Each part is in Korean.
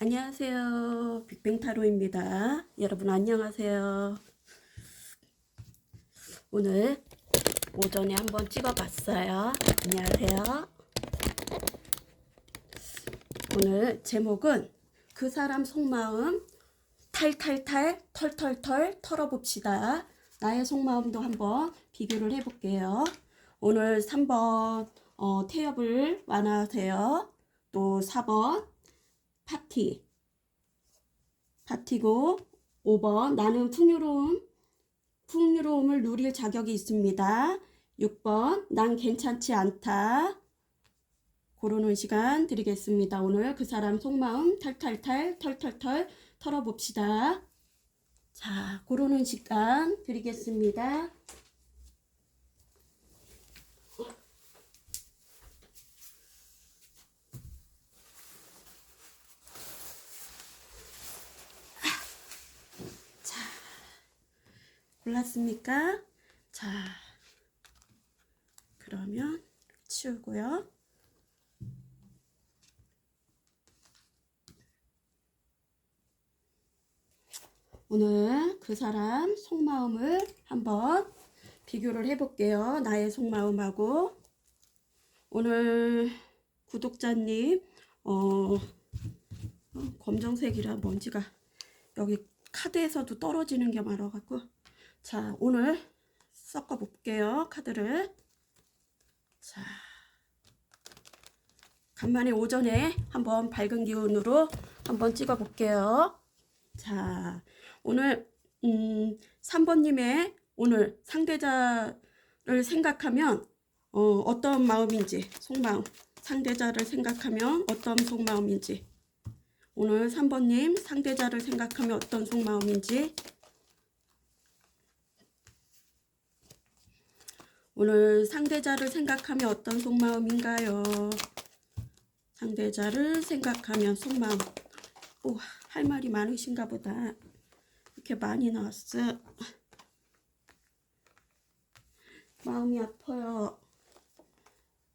안녕하세요. 빅뱅타로입니다. 여러분 안녕하세요. 오늘 오전에 한번 찍어봤어요. 안녕하세요. 오늘 제목은 그 사람 속마음 탈탈탈 털털털 털어봅시다. 나의 속마음도 한번 비교를 해볼게요. 오늘 3번 태엽을 완화하세요. 또 4번 파티고 5번 나는 풍요로움을 누릴 자격이 있습니다. 6번 난 괜찮지 않다. 고르는 시간 드리겠습니다. 오늘 그 사람 속마음 탈탈탈 털털털 털어봅시다. 자, 고르는 시간 드리겠습니다. 골랐습니까? 자, 그러면 치우고요. 오늘 그 사람 속마음을 한번 비교를 해볼게요. 나의 속마음하고. 오늘 구독자님 검정색이라 먼지가 여기 카드에서도 떨어지는 게 많아갖고, 자, 오늘 섞어 볼게요. 카드를. 자, 간만에 오전에 한번 밝은 기운으로 한번 찍어 볼게요. 자, 오늘 3번님의 오늘 상대자를 생각하면 어떤 마음인지, 속마음, 상대자를 생각하면 어떤 속마음인지, 오늘 3번님 상대자를 생각하면 어떤 속마음인지, 오늘 상대자를 생각하면 어떤 속마음인가요? 상대자를 생각하면 속마음. 오, 할 말이 많으신가 보다. 이렇게 많이 나왔어. 마음이 아파요.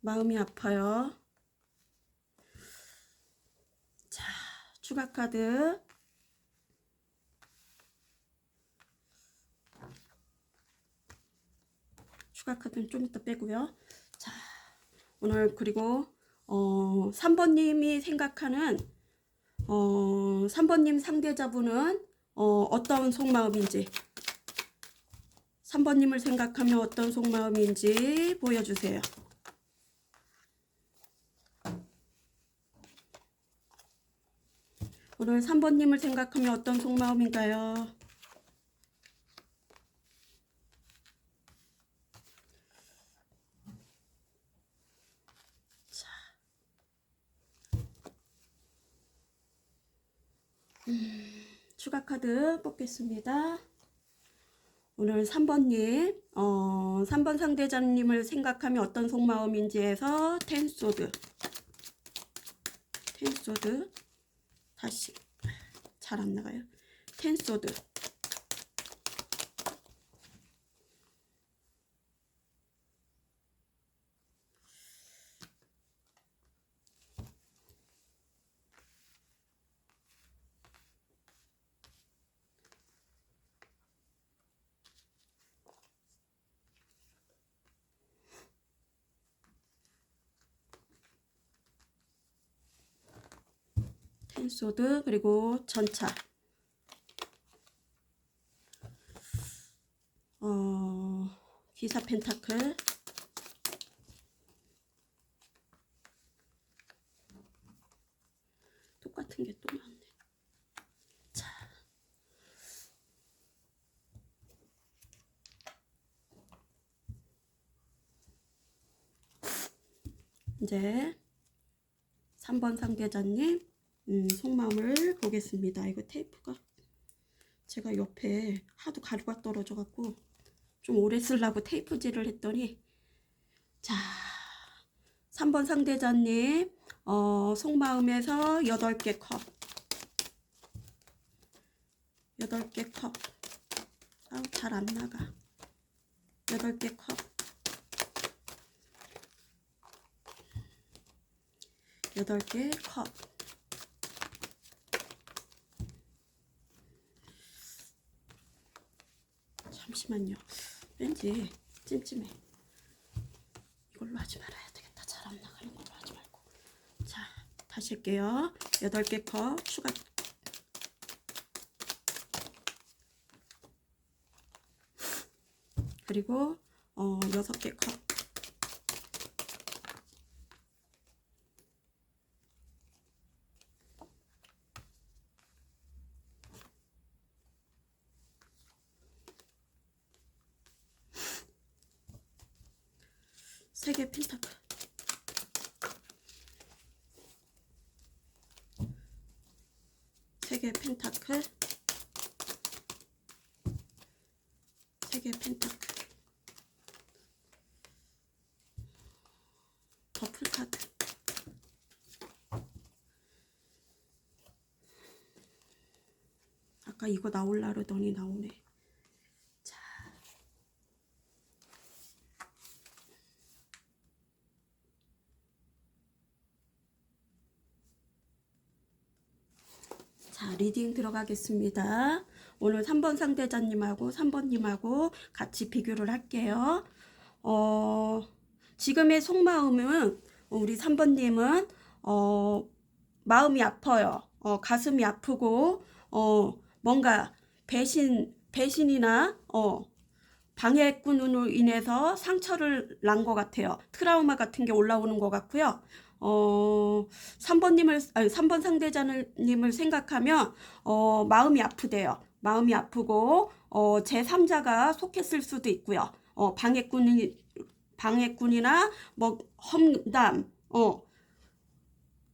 마음이 아파요. 자, 추가 카드. 추가 카드는 좀 이따 빼고요. 자, 오늘 그리고 3번님이 생각하는 3번님 상대자분은 어떤 속마음인지, 3번님을 생각하면 어떤 속마음인지 보여주세요. 오늘 3번님을 생각하면 어떤 속마음인가요? 자, 추가 카드 뽑겠습니다. 오늘 3번님, 3번 상대자님을 생각하면 어떤 속마음인지 해서 텐소드, 다시 잘 안 나가요. 텐소드, 텐소드, 그리고 전차, 기사 펜타클, 똑같은 게 또 나왔네. 자, 이제 3번 상대자님 속마음을 보겠습니다. 이거 테이프가 제가 옆에 하도 가루가 떨어져 갖고 좀 오래 쓰려고 테이프질을 했더니, 자, 3번 상대자님 속마음에서 8개 컵, 8개 컵. 아우, 잘 안 나가. 8개 컵, 8개 컵. 잠시만요. 왠지 찜찜해. 이걸로 하지 말아야 되겠다. 잘 안 나가는 걸로 하지 말고. 자, 다시 할게요. 8개 컵 추가. 그리고 6개 컵. 세 개 펜타클. 세 개 펜타클. 세 개 펜타클. 더플 카드. 아까 이거 나올라 그러더니 나오네. 자, 리딩 들어가겠습니다. 오늘 3번 상대자님하고 3번님하고 같이 비교를 할게요. 지금의 속마음은 우리 3번님은 마음이 아파요. 가슴이 아프고 뭔가 배신이나 방해꾼으로 인해서 상처를 난 것 같아요. 트라우마 같은 게 올라오는 것 같고요. 3번 상대자님을 생각하면 마음이 아프대요. 마음이 아프고 제3자가 속했을 수도 있고요. 방해꾼이나 뭐 험담,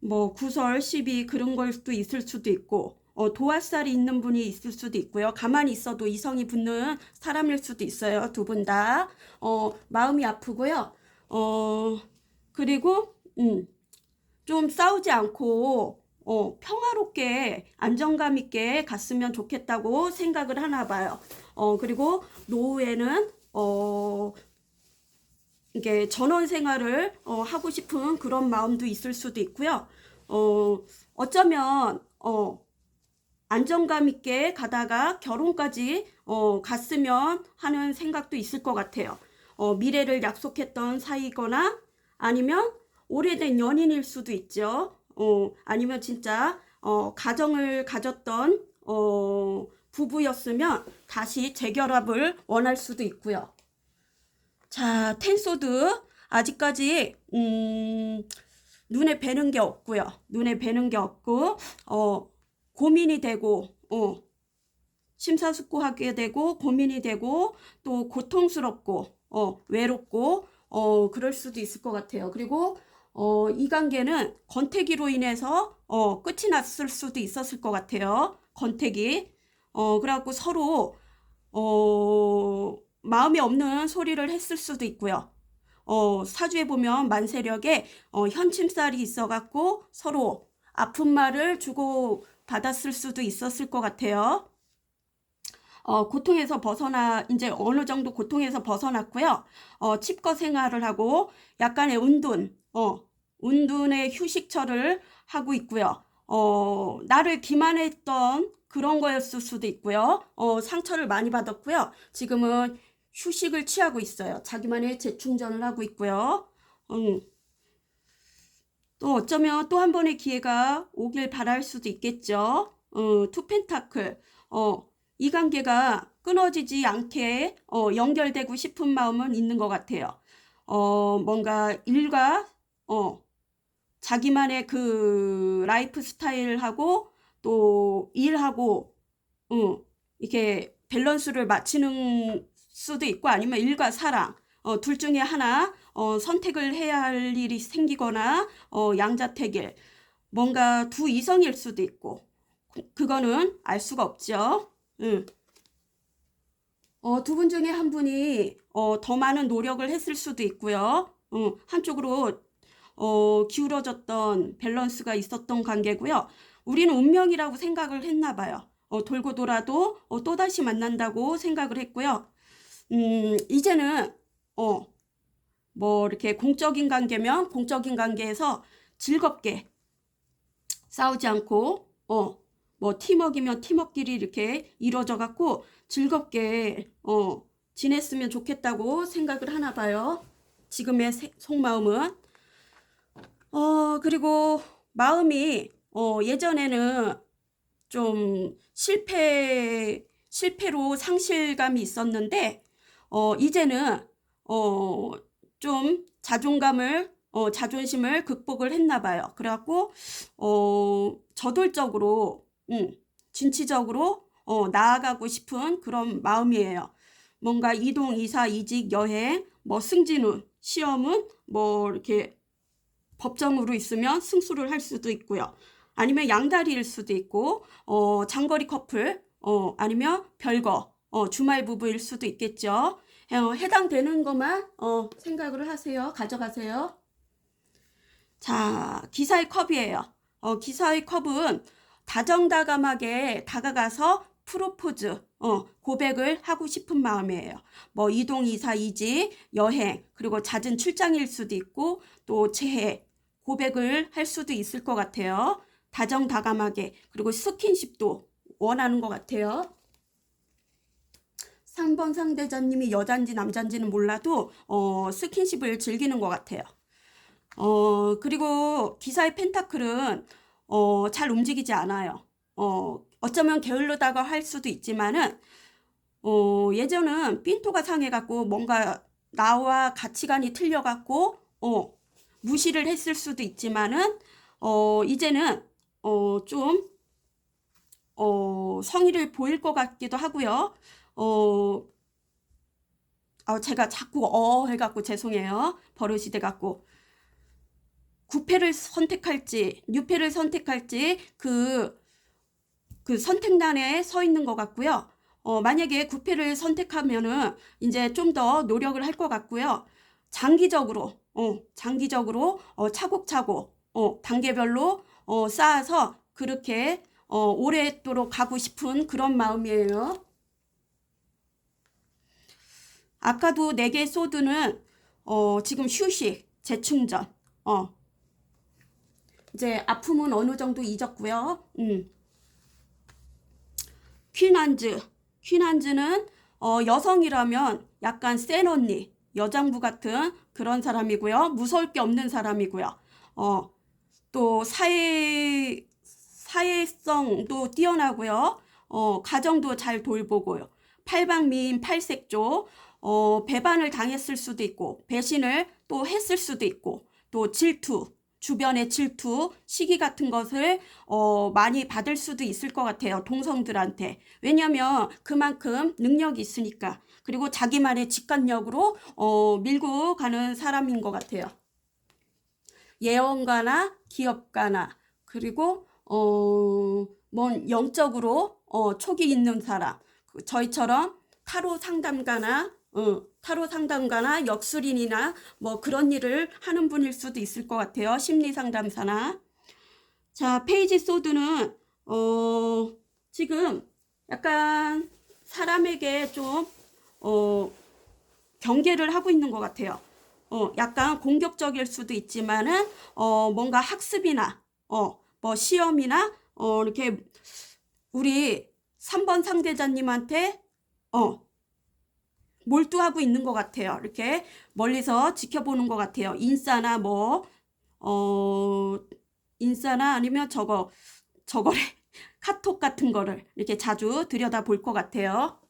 뭐 구설, 시비 그런 걸 수도 있을 수도 있고 도화살이 있는 분이 있을 수도 있고요. 가만히 있어도 이성이 붙는 사람일 수도 있어요. 두 분 다. 마음이 아프고요. 그리고 좀 싸우지 않고 평화롭게 안정감 있게 갔으면 좋겠다고 생각을 하나 봐요. 그리고 노후에는 이게 전원 생활을 하고 싶은 그런 마음도 있을 수도 있고요. 어쩌면 안정감 있게 가다가 결혼까지 갔으면 하는 생각도 있을 것 같아요. 미래를 약속했던 사이거나 아니면 오래된 연인일 수도 있죠. 아니면 진짜 가정을 가졌던 부부였으면 다시 재결합을 원할 수도 있고요. 자, 텐소드 아직까지 눈에 뵈는 게 없고요. 눈에 뵈는 게 없고 고민이 되고 심사숙고하게 되고 고민이 되고 또 고통스럽고 외롭고 그럴 수도 있을 것 같아요. 그리고 이 관계는 권태기로 인해서 끝이 났을 수도 있었을 것 같아요. 권태기. 그래갖고 서로 마음에 없는 소리를 했을 수도 있고요. 사주에 보면 만세력에 현침살이 있어갖고 서로 아픈 말을 주고 받았을 수도 있었을 것 같아요. 고통에서 이제 어느 정도 고통에서 벗어났고요. 칩거 생활을 하고 약간의 은둔의 휴식처를 하고 있고요. 나를 기만했던 그런 거였을 수도 있고요. 상처를 많이 받았고요. 지금은 휴식을 취하고 있어요. 자기만의 재충전을 하고 있고요. 또 어쩌면 또 한 번의 기회가 오길 바랄 수도 있겠죠. 투 펜타클. 이 관계가 끊어지지 않게 연결되고 싶은 마음은 있는 것 같아요. 뭔가 일과 자기만의 그 라이프 스타일하고 또 일하고 이렇게 밸런스를 맞추는 수도 있고 아니면 일과 사랑 둘 중에 하나 선택을 해야 할 일이 생기거나 양자택일 뭔가 두 이성일 수도 있고 그거는 알 수가 없죠. 두 분 중에 한 분이 더 많은 노력을 했을 수도 있고요. 한쪽으로 기울어졌던 밸런스가 있었던 관계고요. 우리는 운명이라고 생각을 했나 봐요. 돌고 돌아도 또다시 만난다고 생각을 했고요. 이제는 뭐 이렇게 공적인 관계면 공적인 관계에서 즐겁게 싸우지 않고 뭐 팀워크이면 팀워크끼리 이렇게 이루어져 갖고 즐겁게 지냈으면 좋겠다고 생각을 하나 봐요. 지금의 속마음은. 그리고 마음이 예전에는 좀 실패로 상실감이 있었는데 이제는 좀 자존심을 극복을 했나 봐요. 그래갖고 저돌적으로 진취적으로 나아가고 싶은 그런 마음이에요. 뭔가 이동, 이사, 이직, 여행, 뭐 승진운, 시험은 뭐 이렇게 법정으로 있으면 승수를 할 수도 있고요. 아니면 양다리일 수도 있고, 장거리 커플, 아니면 별거, 주말 부부일 수도 있겠죠. 해당되는 것만 생각을 하세요. 가져가세요. 자, 기사의 컵이에요. 기사의 컵은 다정다감하게 다가가서 프로포즈, 고백을 하고 싶은 마음이에요. 뭐 이동, 이사, 이직, 여행, 그리고 잦은 출장일 수도 있고 또 재해, 고백을 할 수도 있을 것 같아요. 다정다감하게, 그리고 스킨십도 원하는 것 같아요. 3번 상대자님이 여잔지 남잔지는 몰라도 스킨십을 즐기는 것 같아요. 그리고 기사의 펜타클은 잘 움직이지 않아요. 어쩌면 게을르다고 할 수도 있지만은 예전은 삔또가 상해갖고 뭔가 나와 가치관이 틀려갖고 무시를 했을 수도 있지만은 이제는 좀 성의를 보일 것 같기도 하고요. 제가 자꾸 해갖고 죄송해요. 버릇이 돼갖고. 구패를 선택할지 뉴패를 선택할지 그 선택란에 서 있는 것 같고요. 만약에 구패를 선택하면은 이제 좀 더 노력을 할 것 같고요. 장기적으로 차곡차곡 단계별로 쌓아서 그렇게 오랫도록 가고 싶은 그런 마음이에요. 아까도 4개의 소드는 지금 휴식, 재충전, 이제 아픔은 어느 정도 잊었고요. 퀸한즈는 여성이라면 약간 센 언니, 여장부 같은 그런 사람이고요. 무서울 게 없는 사람이고요. 또 사회성도 뛰어나고요. 가정도 잘 돌보고요. 팔방미인 팔색조, 배반을 당했을 수도 있고 배신을 또 했을 수도 있고 또 질투, 주변의 질투, 시기 같은 것을 많이 받을 수도 있을 것 같아요. 동성들한테. 왜냐면 그만큼 능력이 있으니까. 그리고 자기만의 직관력으로 밀고 가는 사람인 것 같아요. 예언가나 기업가나 그리고 뭔 영적으로 촉이 있는 사람. 저희처럼 타로 상담가나 역술인이나 뭐 그런 일을 하는 분일 수도 있을 것 같아요. 심리 상담사나. 자, 페이지 소드는 지금 약간 사람에게 좀 경계를 하고 있는 것 같아요. 약간 공격적일 수도 있지만은 뭔가 학습이나 뭐 시험이나 이렇게 우리 3번 상대자님한테 몰두하고 있는 것 같아요. 이렇게 멀리서 지켜보는 것 같아요. 인싸나 인싸나 아니면 저거래 카톡 같은 거를 이렇게 자주 들여다볼 것 같아요.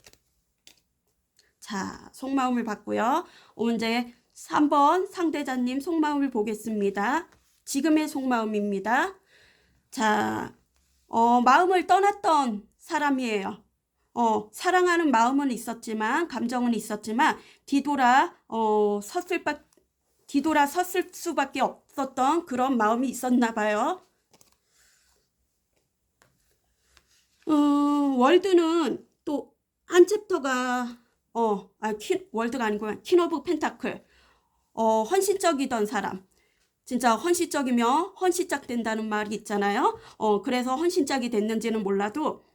자, 속마음을 봤고요. 이제 3번 상대자님 속마음을 보겠습니다. 지금의 속마음입니다. 자, 마음을 떠났던 사람이에요. 사랑하는 마음은 있었지만, 감정은 있었지만, 뒤돌아 섰을 수밖에 없었던 그런 마음이 있었나 봐요. 월드는 또 한 챕터가, 월드가 아니고, 퀸 오브 펜타클. 헌신적이던 사람. 진짜 헌신적이면 헌신짝 된다는 말이 있잖아요. 그래서 헌신짝이 됐는지는 몰라도,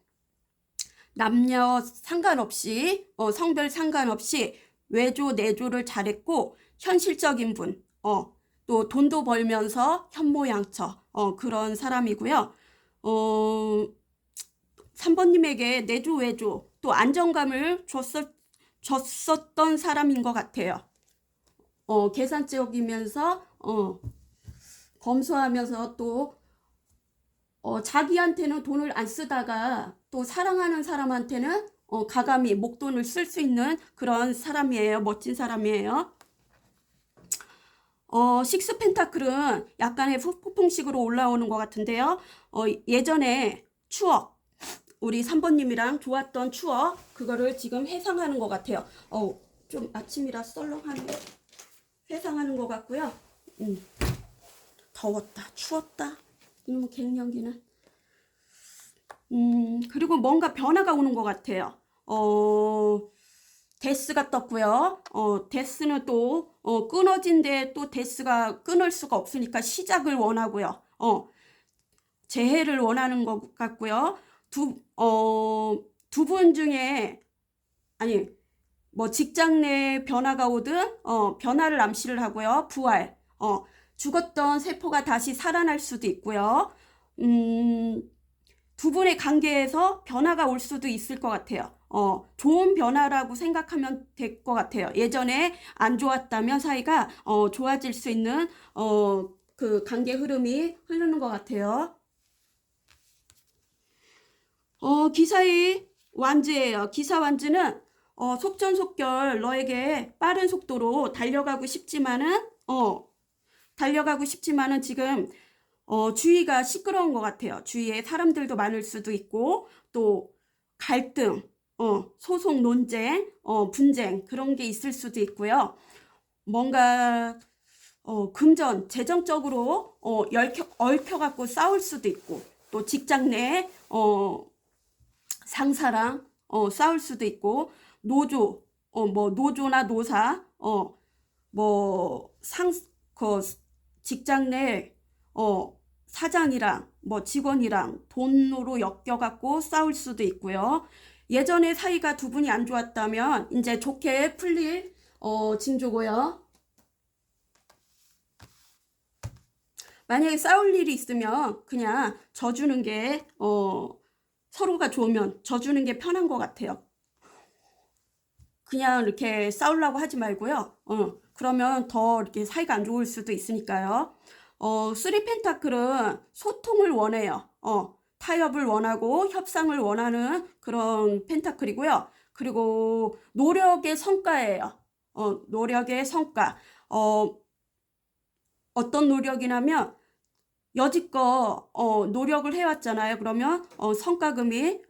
남녀 상관없이 성별 상관없이 외조 내조를 잘했고 현실적인 분, 또 돈도 벌면서 현모양처 그런 사람이고요. 3번님에게 내조 외조 또 안정감을 줬었던 사람인 것 같아요. 계산적이면서, 검소하면서 또, 자기한테는 돈을 안 쓰다가 또 사랑하는 사람한테는 가감히 목돈을 쓸 수 있는 그런 사람이에요. 멋진 사람이에요. 식스 펜타클은 약간의 폭풍식으로 올라오는 것 같은데요. 예전에 추억, 우리 3번님이랑 좋았던 추억, 그거를 지금 회상하는 것 같아요. 좀 아침이라 썰렁하네. 회상하는 것 같고요. 더웠다, 추웠다. 갱년기는. 그리고 뭔가 변화가 오는 것 같아요. 데스가 떴고요. 데스는 또 끊어진데 또 데스가 끊을 수가 없으니까 시작을 원하고요. 재해를 원하는 것 같고요. 두 분 중에 아니 뭐 직장 내 변화가 오든 변화를 암시를 하고요. 부활. 죽었던 세포가 다시 살아날 수도 있고요. 두 분의 관계에서 변화가 올 수도 있을 것 같아요. 좋은 변화라고 생각하면 될 것 같아요. 예전에 안 좋았다면 사이가 좋아질 수 있는 그 관계 흐름이 흐르는 것 같아요. 기사의 완주예요. 기사 완주는 속전속결 너에게 빠른 속도로 달려가고 싶지만은 지금 주위가 시끄러운 것 같아요. 주위에 사람들도 많을 수도 있고 또 갈등, 소송 논쟁, 분쟁 그런 게 있을 수도 있고요. 뭔가 금전, 재정적으로 얽혀갖고 싸울 수도 있고 또 직장 내 상사랑 싸울 수도 있고 노조, 뭐 노조나 노사, 그 직장 내 사장이랑 뭐 직원이랑 돈으로 엮여갖고 싸울 수도 있고요. 예전에 사이가 두 분이 안 좋았다면 이제 좋게 풀릴 징조고요. 만약에 싸울 일이 있으면 그냥 져주는 게 서로가 좋으면 져주는 게 편한 것 같아요. 그냥 이렇게 싸우려고 하지 말고요. 그러면 더 이렇게 사이가 안 좋을 수도 있으니까요. 쓰리 펜타클은 소통을 원해요. 타협을 원하고 협상을 원하는 그런 펜타클이고요. 그리고 노력의 성과예요. 노력의 성과. 어떤 노력이냐면 여지껏 노력을 해왔잖아요. 그러면 성과금이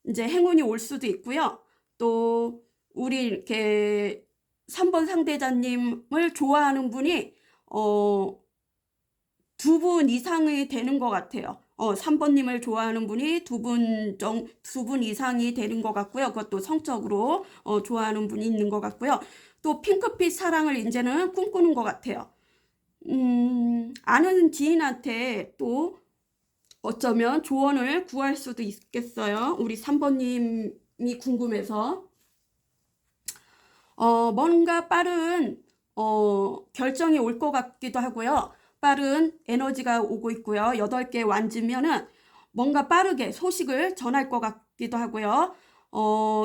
이제 행운이 올 수도 있고요. 또 우리 이렇게 3번 상대자님을 좋아하는 분이 두 분 이상이 되는 것 같아요. 3번님을 좋아하는 분이 두 분 이상이 되는 것 같고요. 그것도 성적으로 좋아하는 분이 있는 것 같고요. 또 핑크빛 사랑을 이제는 꿈꾸는 것 같아요. 아는 지인한테 또 어쩌면 조언을 구할 수도 있겠어요. 우리 3번님이 궁금해서. 뭔가 빠른 결정이 올 것 같기도 하고요. 빠른 에너지가 오고 있고요. 8개 완주면은 뭔가 빠르게 소식을 전할 것 같기도 하고요.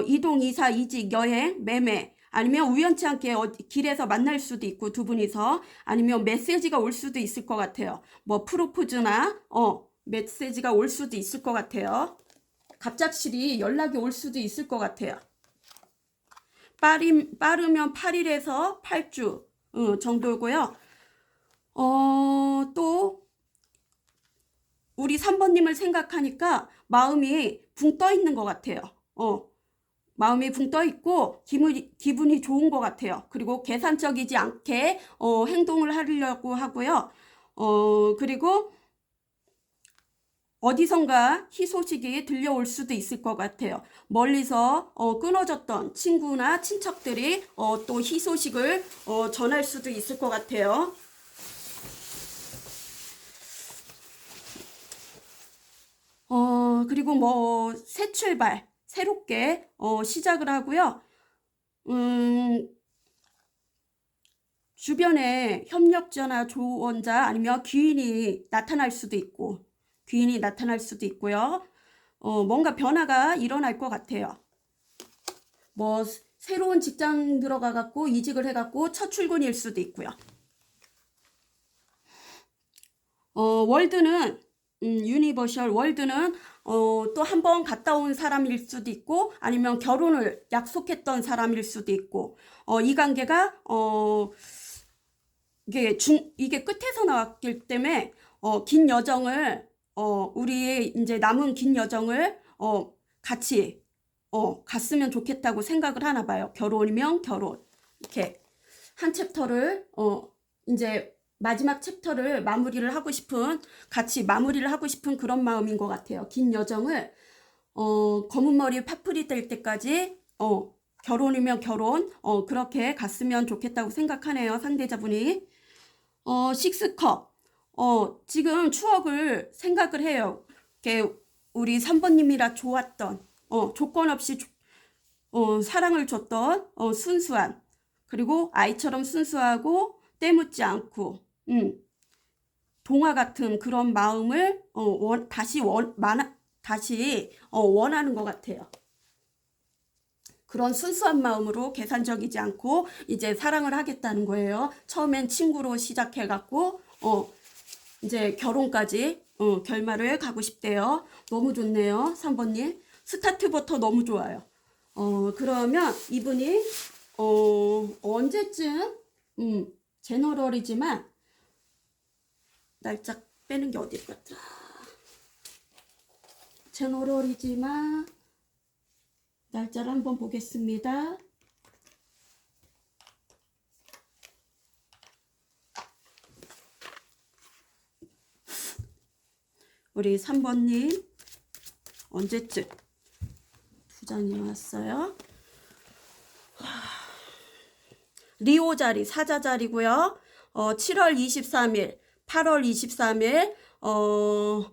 이동, 이사, 이직, 여행, 매매 아니면 우연치 않게 길에서 만날 수도 있고 두 분이서 아니면 메시지가 올 수도 있을 것 같아요. 뭐 프로포즈나 메시지가 올 수도 있을 것 같아요. 갑작스레 연락이 올 수도 있을 것 같아요. 빠르면 8일에서 8주 정도고요. 또 우리 3번님을 생각하니까 마음이 붕 떠 있는 것 같아요. 마음이 붕 떠 있고 기분이 좋은 것 같아요. 그리고 계산적이지 않게 행동을 하려고 하고요. 그리고 어디선가 희소식이 들려올 수도 있을 것 같아요. 멀리서 끊어졌던 친구나 친척들이 또 희소식을 전할 수도 있을 것 같아요. 그리고 뭐 새 출발, 새롭게 시작을 하고요. 주변에 협력자나 조언자 아니면 귀인이 나타날 수도 있고요. 뭔가 변화가 일어날 것 같아요. 뭐 새로운 직장 들어가 갖고 이직을 해 갖고 첫 출근일 수도 있고요. 월드는 유니버셜 월드는 또 한 번 갔다 온 사람일 수도 있고 아니면 결혼을 약속했던 사람일 수도 있고 이 관계가 이게 끝에서 나왔기 때문에 긴 여정을 우리의 이제 남은 긴 여정을 같이 갔으면 좋겠다고 생각을 하나 봐요. 결혼이면 결혼 이렇게 한 챕터를 이제 마지막 챕터를 같이 마무리를 하고 싶은 그런 마음인 것 같아요. 긴 여정을 검은 머리 파풀이 될 때까지 결혼이면 결혼 그렇게 갔으면 좋겠다고 생각하네요. 상대자분이. 식스컵 지금 추억을 생각을 해요. 이렇게 우리 3번님이라 좋았던 조건 없이 사랑을 줬던 순수한 그리고 아이처럼 순수하고 때묻지 않고 동화 같은 그런 마음을 다시 원하는 것 같아요. 그런 순수한 마음으로 계산적이지 않고 이제 사랑을 하겠다는 거예요. 처음엔 친구로 시작해갖고 이제 결혼까지 결말을 가고 싶대요. 너무 좋네요. 3번님. 스타트부터 너무 좋아요. 그러면 이분이 언제쯤 제너럴이지만 날짜 빼는 게 어디 있겠다. 제너럴이지만 날짜를 한번 보겠습니다. 우리 3번님 언제쯤 두 장이 나왔어요. 리오 자리 사자 자리고요. 7월 23일 8월 23일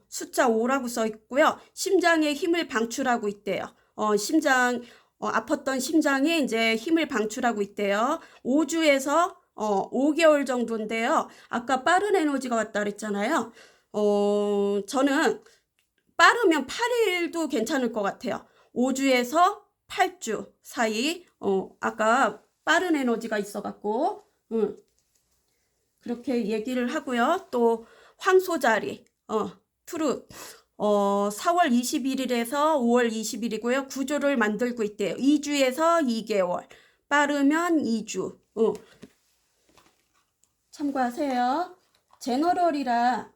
숫자 5라고 써 있고요. 심장에 힘을 방출하고 있대요. 심장 아팠던 심장이 이제 힘을 방출하고 있대요. 5주에서 5개월 정도인데요. 아까 빠른 에너지가 왔다 그랬잖아요. 저는 빠르면 8일도 괜찮을 것 같아요. 5주에서 8주 사이 아까 빠른 에너지가 있어갖고 그렇게 얘기를 하고요. 또 황소자리 트룻 4월 21일에서 5월 20일이고요. 구조를 만들고 있대요. 2주에서 2개월 빠르면 2주 참고하세요. 제너럴이라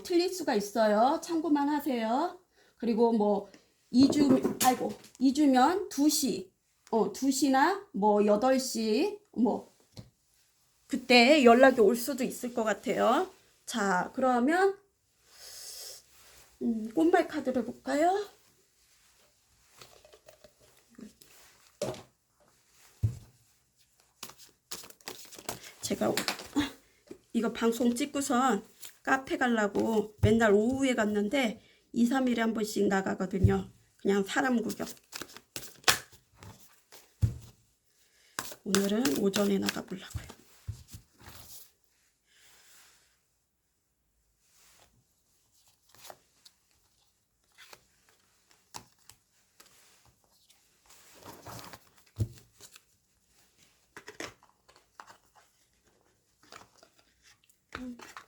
틀릴 수가 있어요. 참고만 하세요. 그리고 뭐 2주면 2시 2시나 뭐 8시 뭐 그때 연락이 올 수도 있을 것 같아요. 자, 그러면 꽃말 카드를 볼까요? 제가 이거 방송 찍고선 카페 가려고 맨날 오후에 갔는데 2, 3일에 한 번씩 나가거든요. 그냥 사람 구경. 오늘은 오전에 나가보려고요.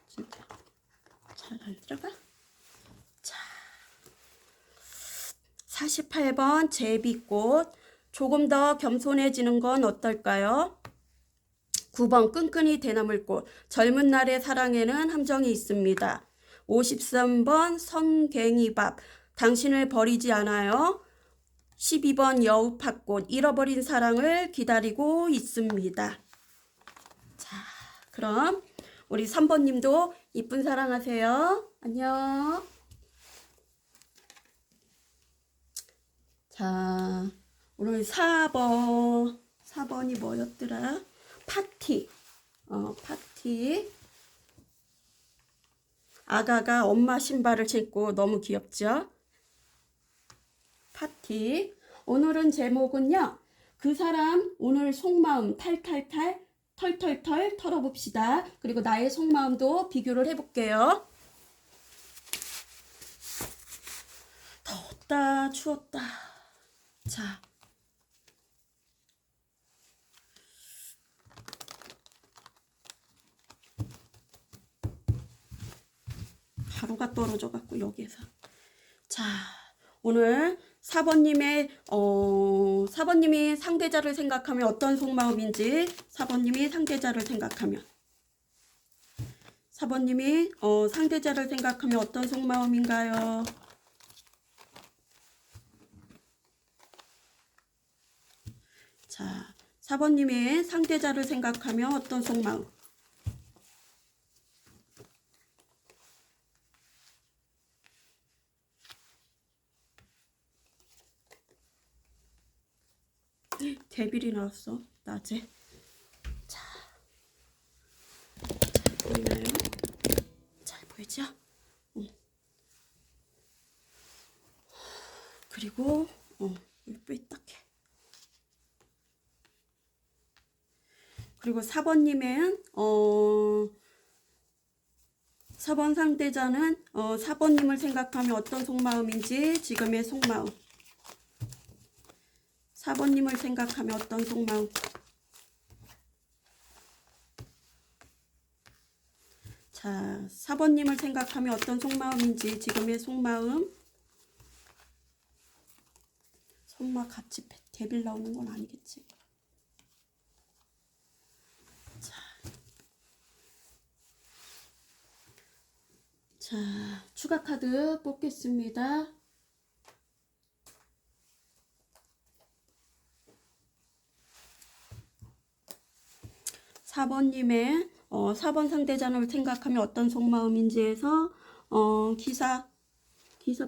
진짜 잘 안 들어가? 자, 48번 제비꽃. 조금 더 겸손해지는 건 어떨까요? 9번 끈끈이 대나물꽃. 젊은 날의 사랑에는 함정이 있습니다. 53번 성갱이밥. 당신을 버리지 않아요. 12번 여우팥꽃. 잃어버린 사랑을 기다리고 있습니다. 자, 그럼 우리 3번님도 이쁜 사랑하세요. 안녕. 자, 오늘 4번이 뭐였더라? 파티. 파티. 아가가 엄마 신발을 신고 너무 귀엽죠? 파티. 오늘은 제목은요. 그 사람 오늘 속마음 탈탈탈 털털털 털어봅시다. 그리고 나의 속마음도 비교를 해볼게요. 더웠다 추웠다. 자, 가루가 떨어져 갖고 여기에서. 자, 오늘 4번님의 4번님이 상대자를 생각하면 어떤 속마음인지, 4번님이 상대자를 생각하면 4번님이 상대자를 생각하면 어떤 속마음인가요? 자, 4번님이 상대자를 생각하면 어떤 속마음? 데빌이 나왔어, 낮에. 자, 잘 보이나요? 잘 보이죠? 그리고 삐딱해. 그리고 4번님은 4번 상대자는 4번님을 생각하면 어떤 속마음인지 지금의 속마음. 4번님을 생각하면 어떤 속마음. 자, 4번님을 생각하면 어떤 속마음인지 지금의 속마음. 설마 같이 데빌 나오는 건 아니겠지? 자, 추가 카드 뽑겠습니다. 4번님의 4번 상대자를 생각하면 어떤 속마음인지 해서 기사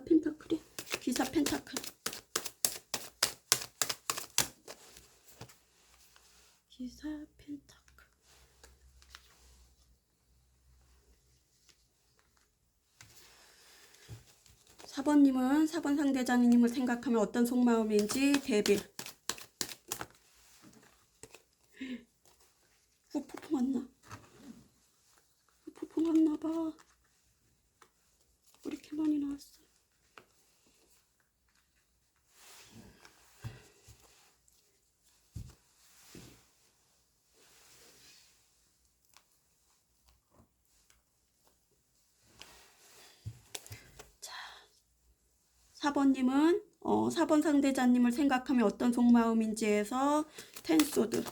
펜타클이 기사 펜타클 기사 펜타클 4번님은 4번 상대자님을 생각하면 어떤 속마음인지 데빌. 후폭풍 왔나? 후폭풍 왔나봐. 왜 이렇게 많이 나왔어? 자, 4번님은 4번 상대자님을 생각하면 어떤 속마음인지 해서 텐소드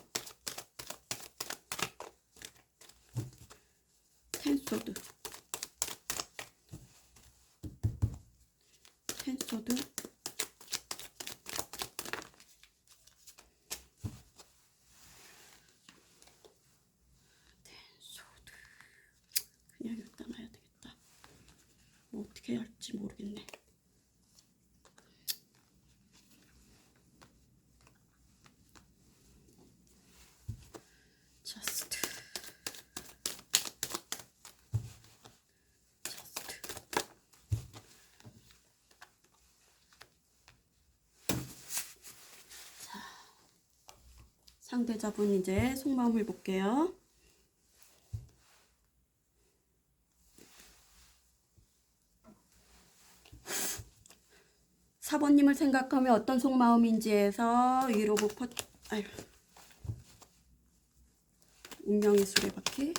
텐소드 그냥 여기다 놔야 되겠다. 뭐 어떻게 해야 할지 모르겠네. 저스트 '상대자분 이제 속마음을 볼게요. 4번님을 생각하면 어떤 속마음인지 해서 위로 보포 운명의 수레바퀴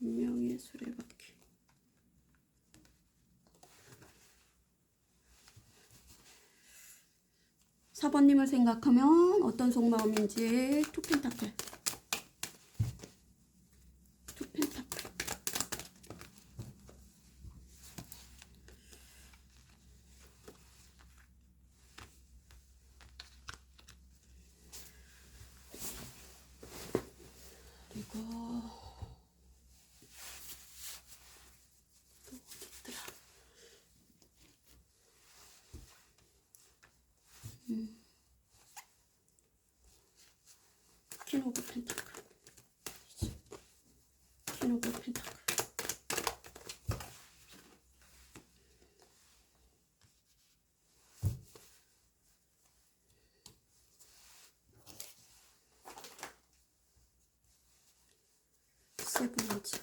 운명의 수레바퀴 4번님을 생각하면 어떤 속마음인지 투펜타클 그리고 또 어디 있더라? 퀸 오브 펜타클 퀸 오브 펜타클 세븐인지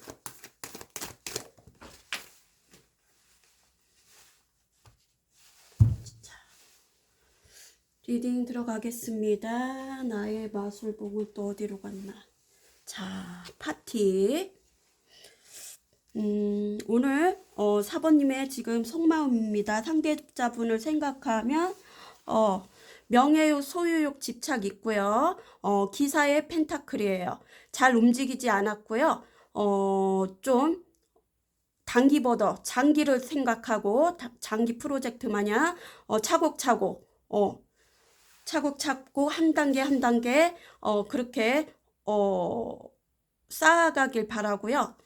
리딩 들어가겠습니다. 나의 마술봉은 또 어디로 갔나? 자, 파티 오늘 4번님의 지금 속마음입니다. 상대자분을 생각하면 명예욕, 소유욕, 집착 있고요. 기사의 펜타클이에요. 잘 움직이지 않았고요. 좀 단기보다 장기를 생각하고 장기 프로젝트 마냥 차곡차곡 차곡차곡 한 단계 한 단계 그렇게 쌓아가길 바라고요.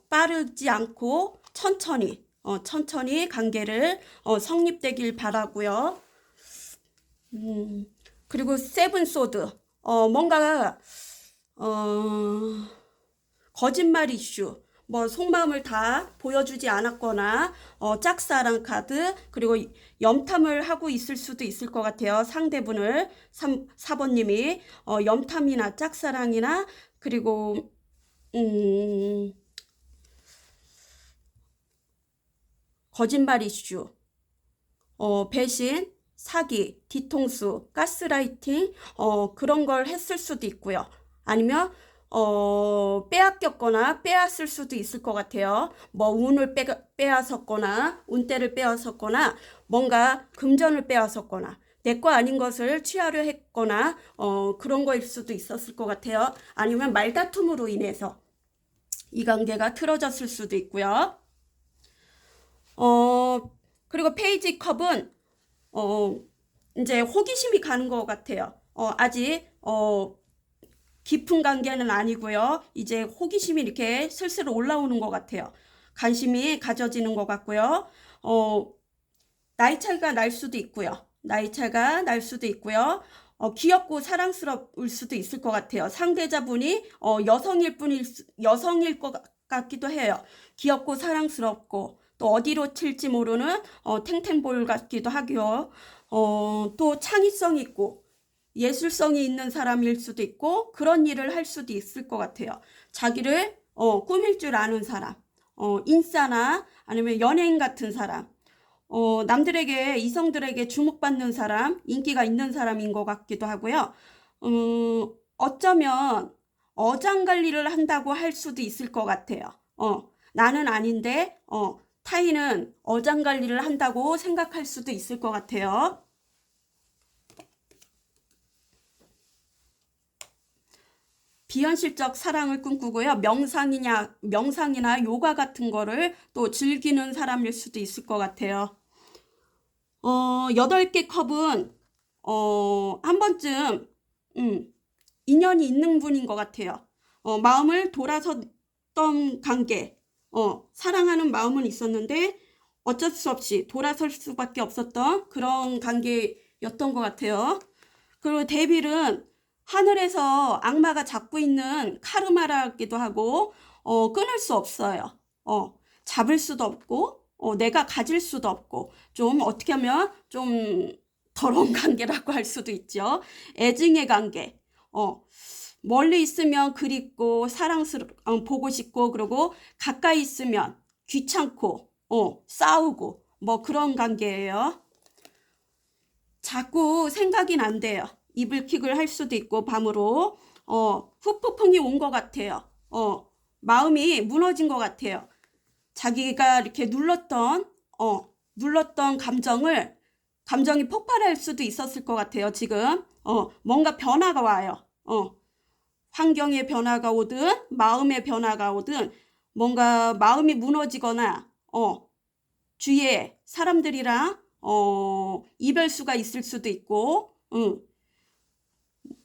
빠르지 않고 천천히 천천히 관계를 성립되길 바라고요. 그리고 세븐 소드 뭔가 거짓말 이슈 뭐 속마음을 다 보여주지 않았거나 짝사랑 카드 그리고 염탐을 하고 있을 수도 있을 것 같아요. 상대분을 4번님이 염탐이나 짝사랑이나 그리고 거짓말 이슈 배신 사기 뒤통수 가스라이팅 그런 걸 했을 수도 있고요. 아니면 빼앗겼거나 빼앗을 수도 있을 것 같아요. 뭐 운을 빼앗았거나 운대를 빼앗았거나 뭔가 금전을 빼앗았거나 내 거 아닌 것을 취하려 했거나 그런 거일 수도 있었을 것 같아요. 아니면 말다툼으로 인해서 이 관계가 틀어졌을 수도 있고요. 그리고 페이지 컵은 이제 호기심이 가는 것 같아요. 아직 깊은 관계는 아니고요. 이제 호기심이 이렇게 슬슬 올라오는 것 같아요. 관심이 가져지는 것 같고요. 나이 차이가 날 수도 있고요. 나이 차이가 날 수도 있고요. 귀엽고 사랑스러울 수도 있을 것 같아요. 상대자분이 여성일 것 같기도 해요. 귀엽고 사랑스럽고 또 어디로 튈지 모르는 탱탱볼 같기도 하고요. 또 창의성 있고 예술성이 있는 사람일 수도 있고 그런 일을 할 수도 있을 것 같아요. 자기를 꾸밀 줄 아는 사람, 인싸나 아니면 연예인 같은 사람, 남들에게 이성들에게 주목받는 사람, 인기가 있는 사람인 것 같기도 하고요. 어쩌면 어장관리를 한다고 할 수도 있을 것 같아요. 나는 아닌데 타인은 어장관리를 한다고 생각할 수도 있을 것 같아요. 비현실적 사랑을 꿈꾸고요. 명상이나 요가 같은 거를 또 즐기는 사람일 수도 있을 것 같아요. 8개 컵은 한 번쯤 인연이 있는 분인 것 같아요. 마음을 돌아섰던 관계, 사랑하는 마음은 있었는데 어쩔 수 없이 돌아설 수밖에 없었던 그런 관계였던 것 같아요. 그리고 데빌은 하늘에서 악마가 잡고 있는 카르마라기도 하고 끊을 수 없어요. 잡을 수도 없고 내가 가질 수도 없고 좀 어떻게 하면 좀 더러운 관계라고 할 수도 있죠. 애증의 관계. 멀리 있으면 그립고 보고 싶고 그리고 가까이 있으면 귀찮고 싸우고 뭐 그런 관계예요. 자꾸 생각이 난대요. 이불킥을 할 수도 있고 밤으로 후폭풍이 온 것 같아요. 마음이 무너진 것 같아요. 자기가 이렇게 눌렀던 감정이 폭발할 수도 있었을 것 같아요. 지금 뭔가 변화가 와요. 환경의 변화가 오든 마음의 변화가 오든 뭔가 마음이 무너지거나 주위에 사람들이랑 이별수가 있을 수도 있고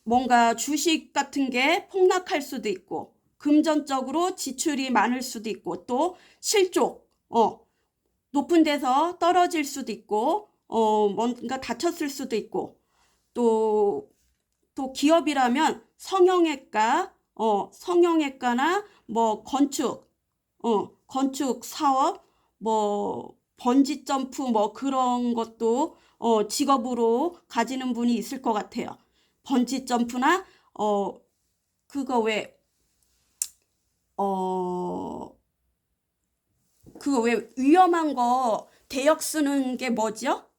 뭔가 주식 같은 게 폭락할 수도 있고 금전적으로 지출이 많을 수도 있고 또 실족 높은 데서 떨어질 수도 있고 뭔가 다쳤을 수도 있고 또 기업이라면 성형외과나 뭐 건축 사업 뭐 번지 점프 뭐 그런 것도 직업으로 가지는 분이 있을 것 같아요. 번지 점프나 그거 왜 위험한 거 대역 쓰는 게 뭐죠?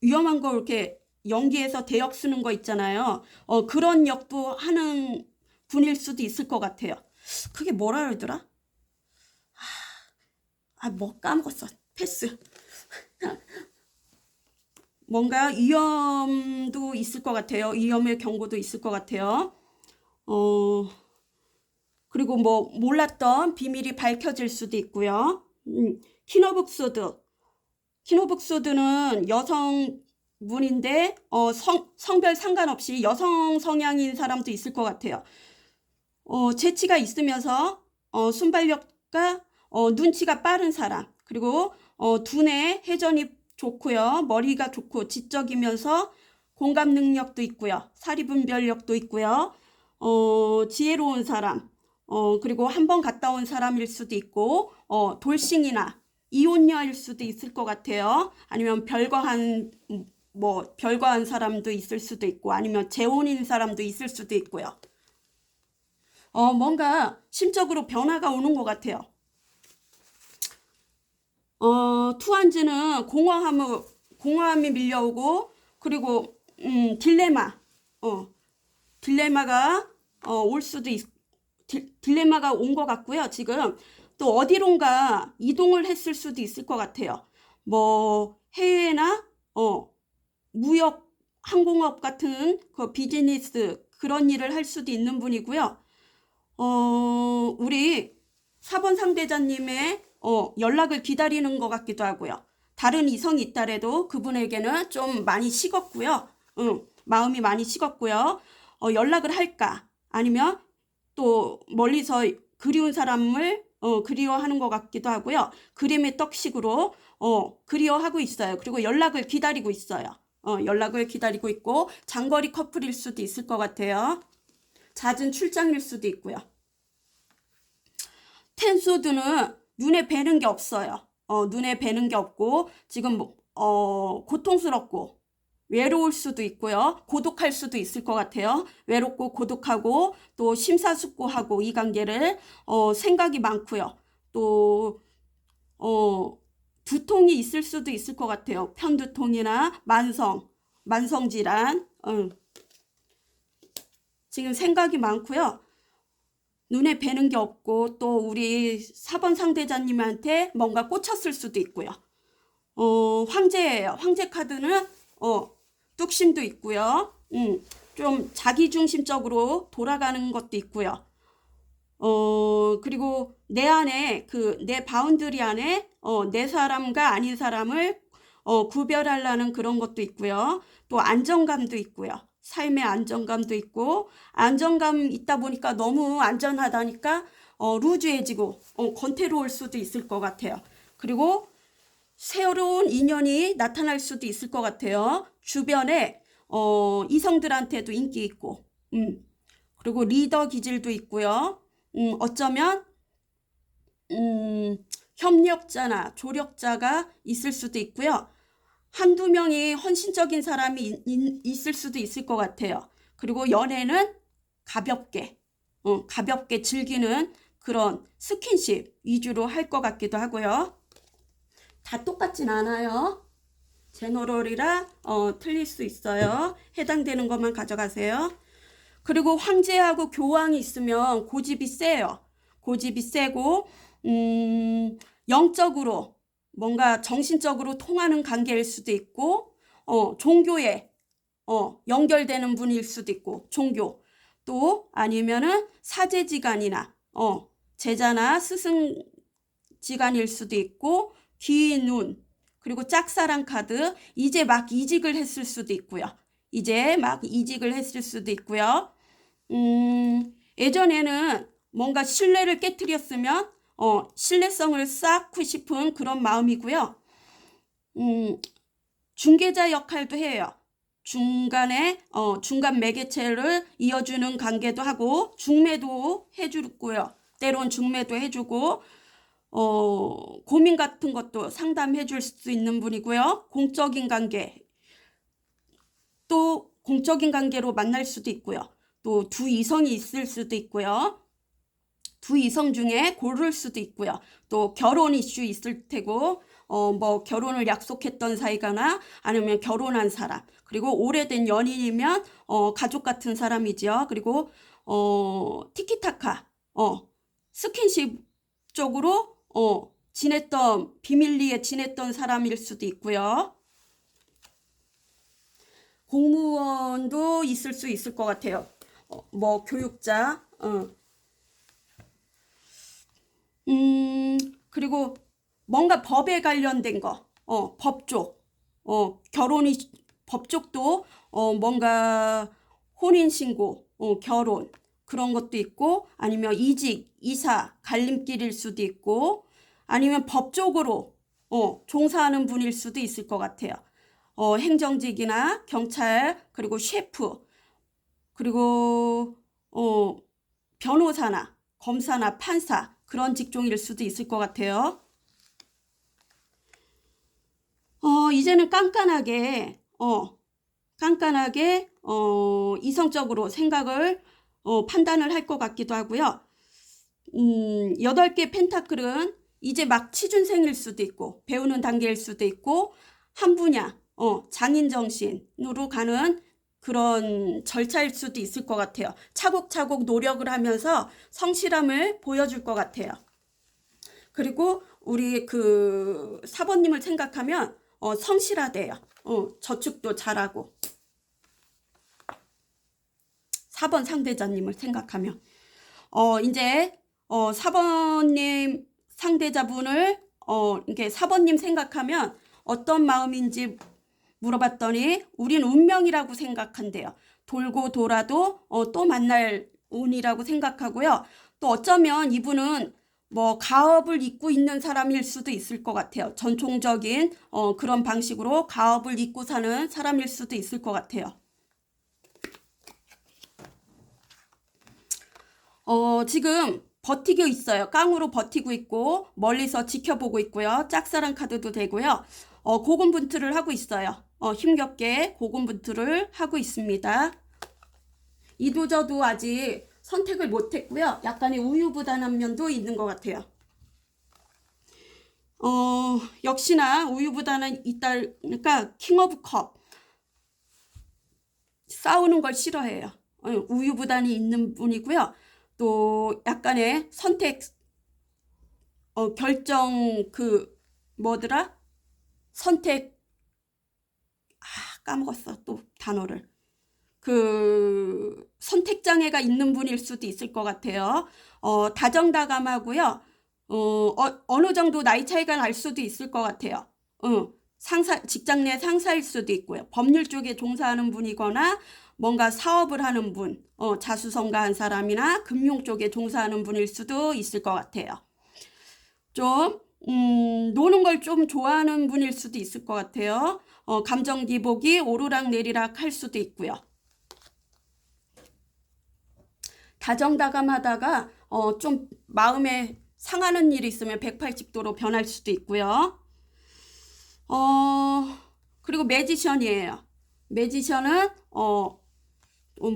위험한 거 이렇게 연기해서 대역 쓰는 거 있잖아요. 그런 역도 하는 분일 수도 있을 것 같아요. 그게 뭐라 그러더라? 뭐 까먹었어. 패스. 뭔가 위험도 있을 것 같아요. 위험의 경고도 있을 것 같아요. 그리고 뭐 몰랐던 비밀이 밝혀질 수도 있고요. 키노북소드는 여성분인데 성별 상관없이 여성 성향인 사람도 있을 것 같아요. 재치가 있으면서 순발력과 눈치가 빠른 사람, 그리고 두뇌 회전이 좋고요. 머리가 좋고 지적이면서 공감 능력도 있고요. 사리분별력도 있고요. 지혜로운 사람, 그리고 한 번 갔다 온 사람일 수도 있고, 돌싱이나 이혼녀일 수도 있을 것 같아요. 아니면 별거한 사람도 있을 수도 있고, 아니면 재혼인 사람도 있을 수도 있고요. 뭔가 심적으로 변화가 오는 것 같아요. 투한지는 공허함이 밀려오고, 그리고 딜레마가 올 수도 딜레마가 온 것 같고요. 지금 또 어디론가 이동을 했을 수도 있을 것 같아요. 뭐 해외나 무역, 항공업 같은 그 비즈니스 그런 일을 할 수도 있는 분이고요. 우리 4번 상대자님의 연락을 기다리는 것 같기도 하고요. 다른 이성이 있다래도 그분에게는 좀 많이 식었고요. 마음이 많이 식었고요. 연락을 할까? 아니면 또 멀리서 그리운 사람을 그리워하는 것 같기도 하고요. 그림의 떡식으로 그리워하고 있어요. 그리고 연락을 기다리고 있어요. 연락을 기다리고 있고 장거리 커플일 수도 있을 것 같아요. 잦은 출장일 수도 있고요. 텐소드는 눈에 뵈는 게 없어요. 눈에 뵈는 게 없고 지금 고통스럽고 외로울 수도 있고요. 고독할 수도 있을 것 같아요. 외롭고 고독하고 또 심사숙고하고 이 관계를 생각이 많고요. 또 두통이 있을 수도 있을 것 같아요. 편두통이나 만성질환. 지금 생각이 많고요. 눈에 뵈는 게 없고 또 우리 4번 상대자님한테 뭔가 꽂혔을 수도 있고요. 황제예요. 황제 카드는 뚝심도 있고요. 좀 자기중심적으로 돌아가는 것도 있고요. 그리고 내 안에 내 바운드리 안에 내 사람과 아닌 사람을 구별하려는 그런 것도 있고요. 또 안정감도 있고요. 삶의 안정감도 있고 안정감 있다 보니까 너무 안전하다니까 루즈해지고 권태로울 수도 있을 것 같아요. 그리고 새로운 인연이 나타날 수도 있을 것 같아요. 주변에 이성들한테도 인기 있고 그리고 리더 기질도 있고요. 어쩌면 협력자나 조력자가 있을 수도 있고요. 한두 명이 헌신적인 사람이 있을 수도 있을 것 같아요. 그리고 연애는 가볍게 즐기는 그런 스킨십 위주로 할 것 같기도 하고요. 다 똑같진 않아요. 제너럴이라 틀릴 수 있어요. 해당되는 것만 가져가세요. 그리고 황제하고 교황이 있으면 고집이 세요. 고집이 세고 영적으로 뭔가 정신적으로 통하는 관계일 수도 있고 종교에 연결되는 분일 수도 있고 종교 또 아니면은 사제지간이나 제자나 스승지간일 수도 있고 귀눈 그리고 짝사랑 카드 이제 막 이직을 했을 수도 있고요. 예전에는 뭔가 신뢰를 깨트렸으면 신뢰성을 쌓고 싶은 그런 마음이고요. 중개자 역할도 해요. 중간 매개체를 이어주는 관계도 하고 중매도 해주고요. 때론 중매도 해주고 고민 같은 것도 상담해 줄 수 있는 분이고요. 공적인 관계로 만날 수도 있고요. 또 두 이성이 있을 수도 있고요. 두 이성 중에 고를 수도 있고요. 또 결혼 이슈 있을 테고 뭐 결혼을 약속했던 사이거나 아니면 결혼한 사람 그리고 오래된 연인이면 가족 같은 사람이죠. 그리고 티키타카 스킨십 쪽으로 비밀리에 지냈던 사람일 수도 있고요. 공무원도 있을 수 있을 것 같아요. 뭐 교육자, 그리고 뭔가 법에 관련된 거, 법 쪽, 법 쪽도 뭔가 혼인신고, 결혼 그런 것도 있고, 아니면 이직, 이사, 갈림길일 수도 있고, 아니면 법 쪽으로 종사하는 분일 수도 있을 것 같아요. 행정직이나 경찰, 그리고 셰프, 그리고 변호사나 검사나 판사 그런 직종일 수도 있을 것 같아요. 이제는 깐깐하게 이성적으로 생각을 판단을 할 것 같기도 하고요. 8개 펜타클은 이제 막 취준생일 수도 있고 배우는 단계일 수도 있고 한 분야 장인정신으로 가는 그런 절차일 수도 있을 것 같아요. 차곡차곡 노력을 하면서 성실함을 보여줄 것 같아요. 그리고 우리 그 사번님을 생각하면 성실하대요. 저축도 잘하고. 4번 상대자님을 생각하면 이제 4번님 상대자분을 이렇게 4번님 생각하면 어떤 마음인지 물어봤더니 우린 운명이라고 생각한대요. 돌고 돌아도 또 만날 운이라고 생각하고요. 또 어쩌면 이분은 뭐 가업을 잇고 있는 사람일 수도 있을 것 같아요. 전통적인 그런 방식으로 가업을 잇고 사는 사람일 수도 있을 것 같아요. 지금 버티고 있어요. 깡으로 버티고 있고 멀리서 지켜보고 있고요. 짝사랑 카드도 되고요. 고군분투를 하고 있어요. 힘겹게 고군분투를 하고 있습니다. 이도저도 아직 선택을 못했고요. 약간의 우유부단한 면도 있는 것 같아요. 역시나 우유부단한 있다니까 킹 오브 컵 싸우는 걸 싫어해요. 우유부단이 있는 분이고요. 또 약간의 선택 결정 뭐더라? 선택 까먹었어 또 단어를. 선택 장애가 있는 분일 수도 있을 것 같아요. 다정다감하고요. 어느 정도 나이 차이가 날 수도 있을 것 같아요. 직장 내 상사일 수도 있고요. 법률 쪽에 종사하는 분이거나 뭔가 사업을 하는 분, 자수성가한 사람이나 금융 쪽에 종사하는 분일 수도 있을 것 같아요. 좀 노는 걸 좀 좋아하는 분일 수도 있을 것 같아요. 감정 기복이 오르락 내리락 할 수도 있고요. 다정다감하다가 좀 마음에 상하는 일이 있으면 180도로 변할 수도 있고요. 그리고 매지션이에요. 매지션은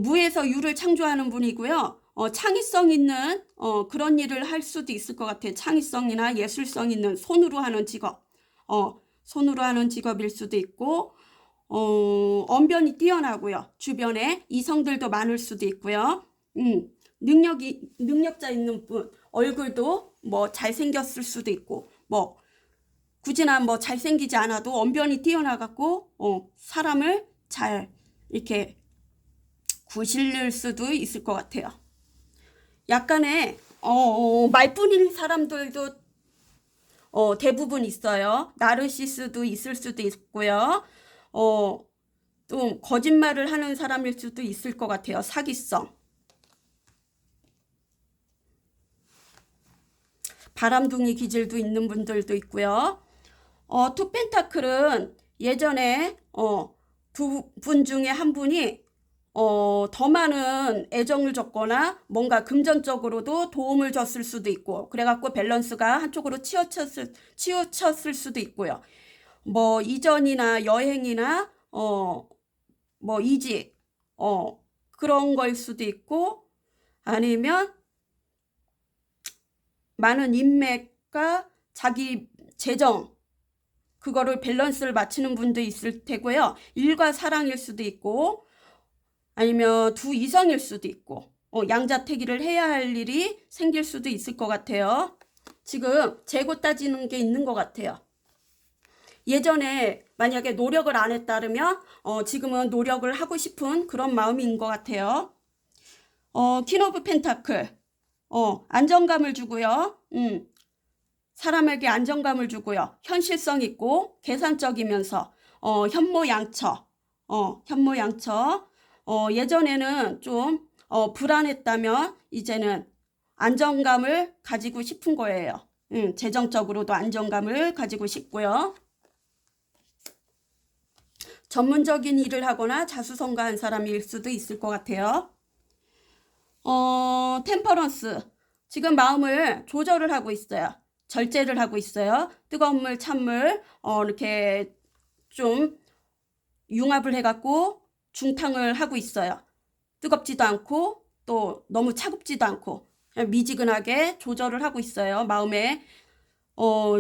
무에서 유를 창조하는 분이고요. 창의성 있는 그런 일을 할 수도 있을 것 같아요. 창의성이나 예술성 있는 손으로 하는 직업, 손으로 하는 직업일 수도 있고, 언변이 뛰어나고요. 주변에 이성들도 많을 수도 있고요. 능력자 있는 분, 얼굴도 뭐 잘생겼을 수도 있고, 뭐 굳이나 뭐 잘생기지 않아도 언변이 뛰어나갖고 사람을 잘 이렇게 구실릴 수도 있을 것 같아요. 약간의 말뿐인 사람들도 대부분 있어요. 나르시스도 있을 수도 있고요. 또 거짓말을 하는 사람일 수도 있을 것 같아요. 사기성. 바람둥이 기질도 있는 분들도 있고요. 투 펜타클은 예전에 두 분 중에 한 분이 더 많은 애정을 줬거나 뭔가 금전적으로도 도움을 줬을 수도 있고 그래갖고 밸런스가 한쪽으로 치우쳤을 수도 있고요. 뭐 이전이나 여행이나 뭐 이직 그런 걸 수도 있고 아니면 많은 인맥과 자기 재정 그거를 밸런스를 맞추는 분도 있을 테고요. 일과 사랑일 수도 있고 아니면 두 이성일 수도 있고 양자택일을 해야 할 일이 생길 수도 있을 것 같아요. 지금 재고 따지는 게 있는 것 같아요. 예전에 만약에 노력을 안 했다면 지금은 노력을 하고 싶은 그런 마음인 것 같아요. 퀸 오브 펜타클. 안정감을 주고요. 사람에게 안정감을 주고요. 현실성 있고 계산적이면서 현모양처. 현모양처. 예전에는 좀 불안했다면 이제는 안정감을 가지고 싶은 거예요. 재정적으로도 안정감을 가지고 싶고요. 전문적인 일을 하거나 자수성가한 사람일 수도 있을 것 같아요. 템퍼런스. 지금 마음을 조절을 하고 있어요. 절제를 하고 있어요. 뜨거운 물, 찬물, 이렇게 좀 융합을 해갖고 중탕을 하고 있어요. 뜨겁지도 않고 또 너무 차갑지도 않고 미지근하게 조절을 하고 있어요. 마음에.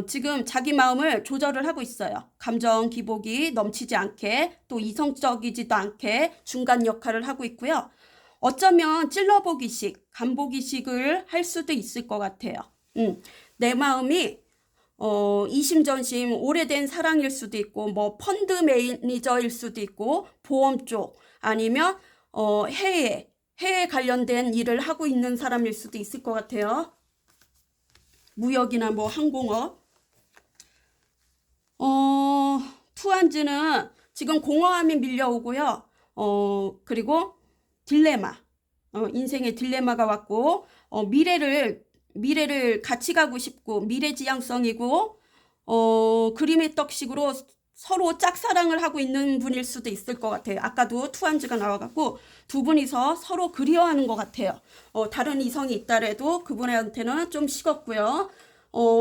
지금 자기 마음을 조절을 하고 있어요. 감정 기복이 넘치지 않게 또 이성적이지도 않게 중간 역할을 하고 있고요. 어쩌면 찔러보기식, 간보기식을 할 수도 있을 것 같아요. 내 마음이 이심전심 오래된 사랑일 수도 있고 뭐 펀드 매니저일 수도 있고 보험 쪽 아니면 해외 관련된 일을 하고 있는 사람일 수도 있을 것 같아요. 무역이나 뭐 항공업. 투한지는 지금 공허함이 밀려오고요. 그리고 딜레마. 인생의 딜레마가 왔고 미래를 같이 가고 싶고 미래지향성이고 그림의 떡식으로 서로 짝사랑을 하고 있는 분일 수도 있을 것 같아요. 아까도 투한지가 나와갖고 두 분이서 서로 그리워하는 것 같아요. 다른 이성이 있다래도 그분한테는 좀 식었고요.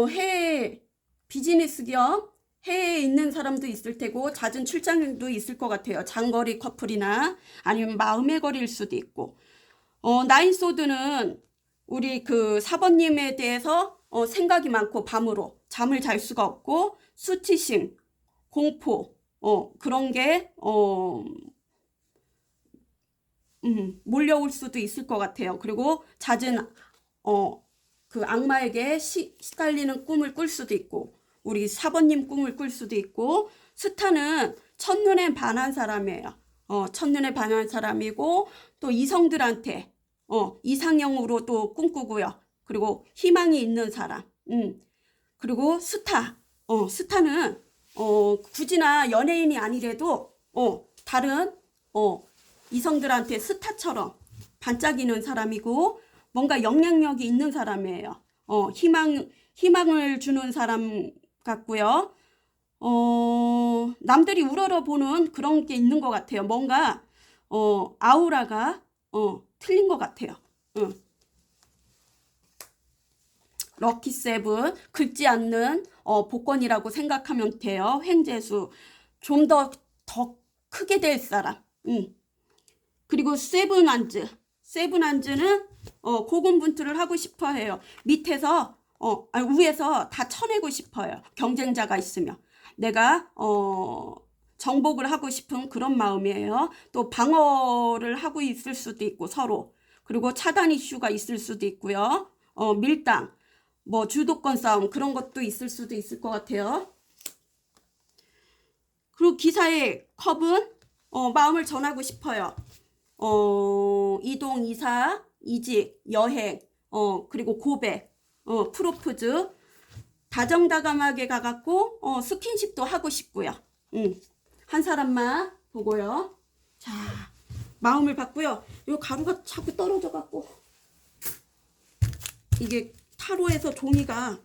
해외 비즈니스 겸 해외에 있는 사람도 있을 테고 잦은 출장도 있을 것 같아요. 장거리 커플이나 아니면 마음의 거리일 수도 있고. 나인소드는 우리 그 사번님에 대해서 생각이 많고 밤으로 잠을 잘 수가 없고 수치심, 공포, 그런 게 몰려올 수도 있을 것 같아요. 그리고 잦은 그 악마에게 시달리는 꿈을 꿀 수도 있고 우리 사번님 꿈을 꿀 수도 있고 스타는 첫눈에 반한 사람이에요. 첫눈에 반한 사람이고 또 이성들한테 이상형으로 또 꿈꾸고요. 그리고 희망이 있는 사람. 그리고 스타는 굳이나 연예인이 아니래도 다른 이성들한테 스타처럼 반짝이는 사람이고 뭔가 영향력이 있는 사람이에요. 희망을 주는 사람 같고요. 남들이 우러러보는 그런 게 있는 것 같아요. 뭔가 아우라가 틀린 것 같아요. 럭키 세븐 긁지 않는 복권이라고 생각하면 돼요. 횡재수 좀 더 크게 될 사람. 그리고 세븐안즈는 고군분투를 하고 싶어 해요. 밑에서 위에서 다 쳐내고 싶어요. 경쟁자가 있으면 내가 정복을 하고 싶은 그런 마음이에요. 또 방어를 하고 있을 수도 있고 서로. 그리고 차단 이슈가 있을 수도 있고요. 밀당, 뭐 주도권 싸움 그런 것도 있을 수도 있을 것 같아요. 그리고 기사의 컵은 마음을 전하고 싶어요. 이동, 이사, 이직, 여행, 그리고 고백, 프로포즈, 다정다감하게 가갖고 스킨십도 하고 싶고요. 한 사람만 보고요. 자, 마음을 받고요. 요 가루가 자꾸 떨어져갖고 이게 타로에서 종이가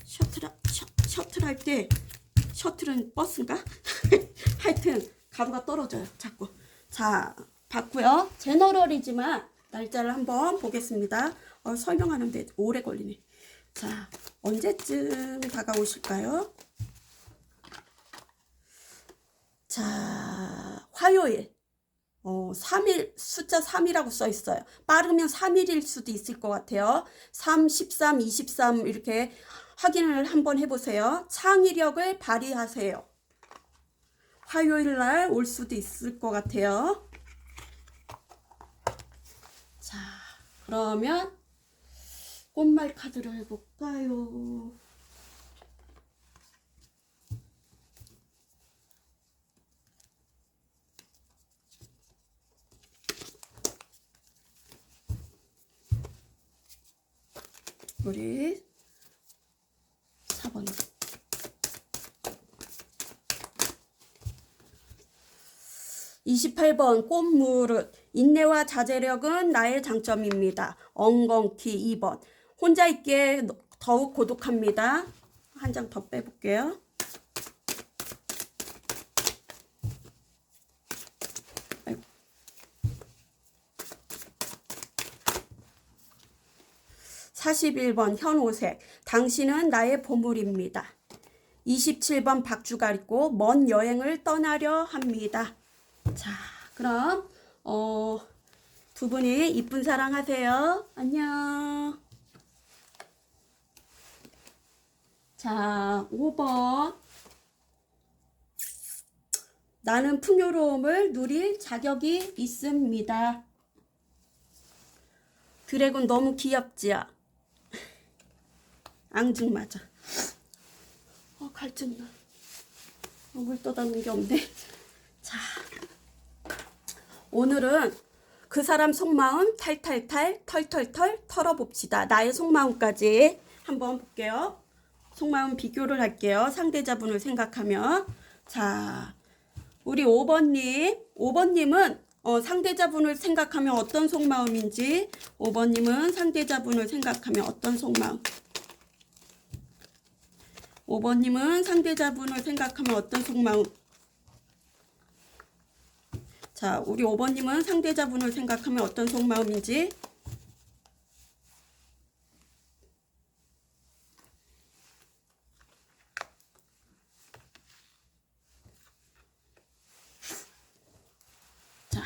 셔틀 할 때 셔틀은 버스인가? 하여튼 가루가 떨어져요. 자꾸. 자, 봤고요. 제너럴이지만 날짜를 한번 보겠습니다. 설명하는데 오래 걸리네. 자, 언제쯤 다가오실까요? 자, 화요일. 3일, 숫자 3이라고 써 있어요. 빠르면 3일일 수도 있을 것 같아요. 3, 13, 23 이렇게 확인을 한번 해보세요. 창의력을 발휘하세요. 화요일 날 올 수도 있을 것 같아요. 자, 그러면 꽃말 카드를 해볼까요? 우리 4번. 28번 꽃무릇. 인내와 자제력은 나의 장점입니다. 엉겅퀴. 2번. 혼자 있기에 더욱 고독합니다. 한 장 더 빼볼게요. 아이고. 41번 현오색. 당신은 나의 보물입니다. 27번 박주가리고 먼 여행을 떠나려 합니다. 자, 그럼 두 분이 이쁜 사랑하세요. 안녕. 자, 5번. 나는 풍요로움을 누릴 자격이 있습니다. 드래곤 너무 귀엽지요? 앙증맞아. 갈증나. 물 떠다는 게 없네. 자, 오늘은 그 사람 속마음 탈탈탈 털털털 털어봅시다. 나의 속마음까지 한번 볼게요. 속마음 비교를 할게요. 상대자분을 생각하면. 자, 우리 5번님은 상대자분을 생각하면 어떤 속마음인지. 5번님은 상대자분을 생각하면 어떤 속마음. 5번님은 상대자분을 생각하면 어떤 속마음. 자, 우리 5번님은 상대자분을 생각하면 어떤 속마음인지. 자,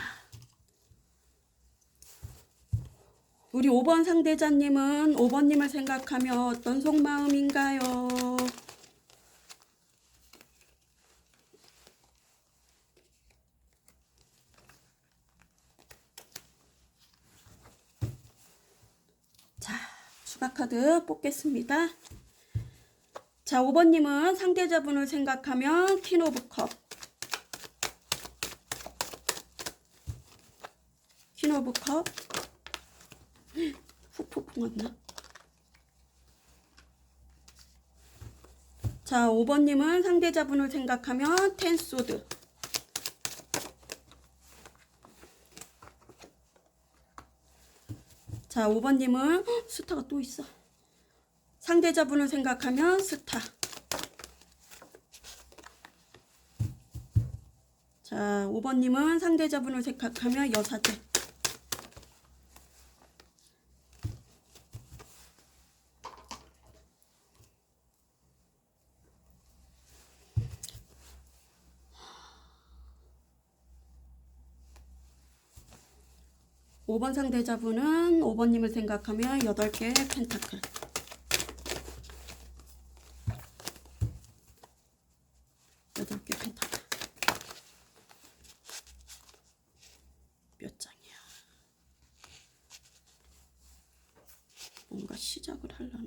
우리 5번 상대자님은 5번님을 생각하면 어떤 속마음인가요? 자, 추가 카드 뽑겠습니다. 자, 5번님은 상대자분을 생각하면 퀸 오브 컵. 퀸 오브 컵. 후폭풍 왔나? 자, 5번님은 상대자분을 생각하면 텐 소드. 자, 5번님은 스타가 또 있어. 상대자분을 생각하면 스타. 자, 5번님은 상대자분을 생각하면 여사제. 오 번 상대자분은 5번님을 생각하면 8개 펜타클. 펜타클. 몇 장이야? 뭔가 시작을 하려나?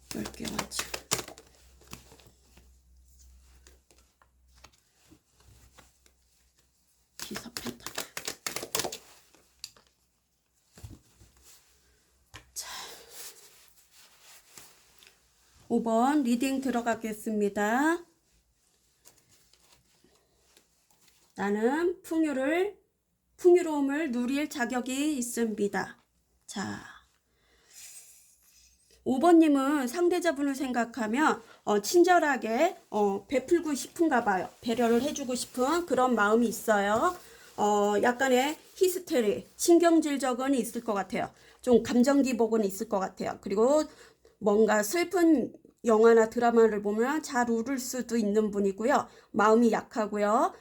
10개 완성. 기사 펜타클. 자, 5번 리딩 들어가겠습니다. 나는 풍요로움을 누릴 자격이 있습니다. 자, 5번님은 상대자분을 생각하면 친절하게 베풀고 싶은가 봐요. 배려를 해주고 싶은 그런 마음이 있어요. 약간의 히스테리, 신경질적은 있을 것 같아요. 좀 감정기복은 있을 것 같아요. 그리고 뭔가 슬픈 영화나 드라마를 보면 잘 울을 수도 있는 분이고요. 마음이 약하고요.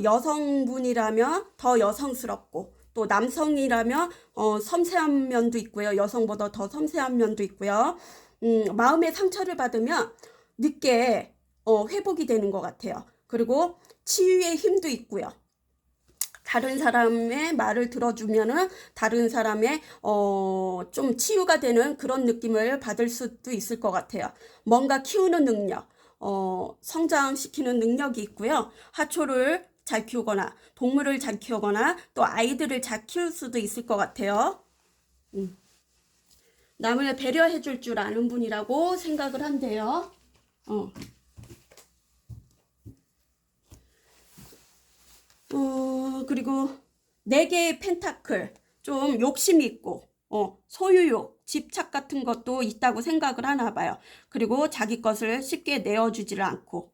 여성분이라면 더 여성스럽고, 또 남성이라면 섬세한 면도 있고요. 여성보다 더 섬세한 면도 있고요. 마음의 상처를 받으면 늦게 회복이 되는 것 같아요. 그리고 치유의 힘도 있고요. 자, 다른 사람의 말을 들어주면은 다른 사람의 좀 치유가 되는 그런 느낌을 받을 수도 있을 것 같아요. 뭔가 키우는 능력, 성장시키는 능력이 있고요. 하초를 잘 키우거나 동물을 잘 키우거나 또 아이들을 잘 키울 수도 있을 것 같아요. 남을 배려해 줄 줄 아는 분이라고 생각을 한대요. 그리고 4개의 펜타클, 좀 욕심이 있고, 소유욕, 집착 같은 것도 있다고 생각을 하나 봐요. 그리고 자기 것을 쉽게 내어주지를 않고,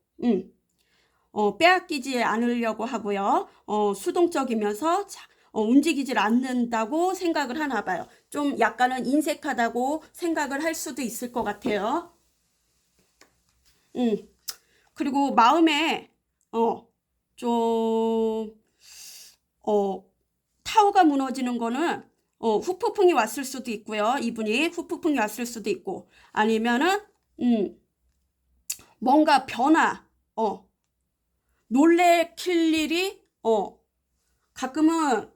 빼앗기지 않으려고 하고요. 수동적이면서 움직이질 않는다고 생각을 하나 봐요. 좀 약간은 인색하다고 생각을 할 수도 있을 것 같아요. 그리고 마음에, 좀, 타워가 무너지는 거는, 후폭풍이 왔을 수도 있고요. 이분이 후폭풍이 왔을 수도 있고, 아니면은, 뭔가 변화, 놀래킬 일이, 가끔은,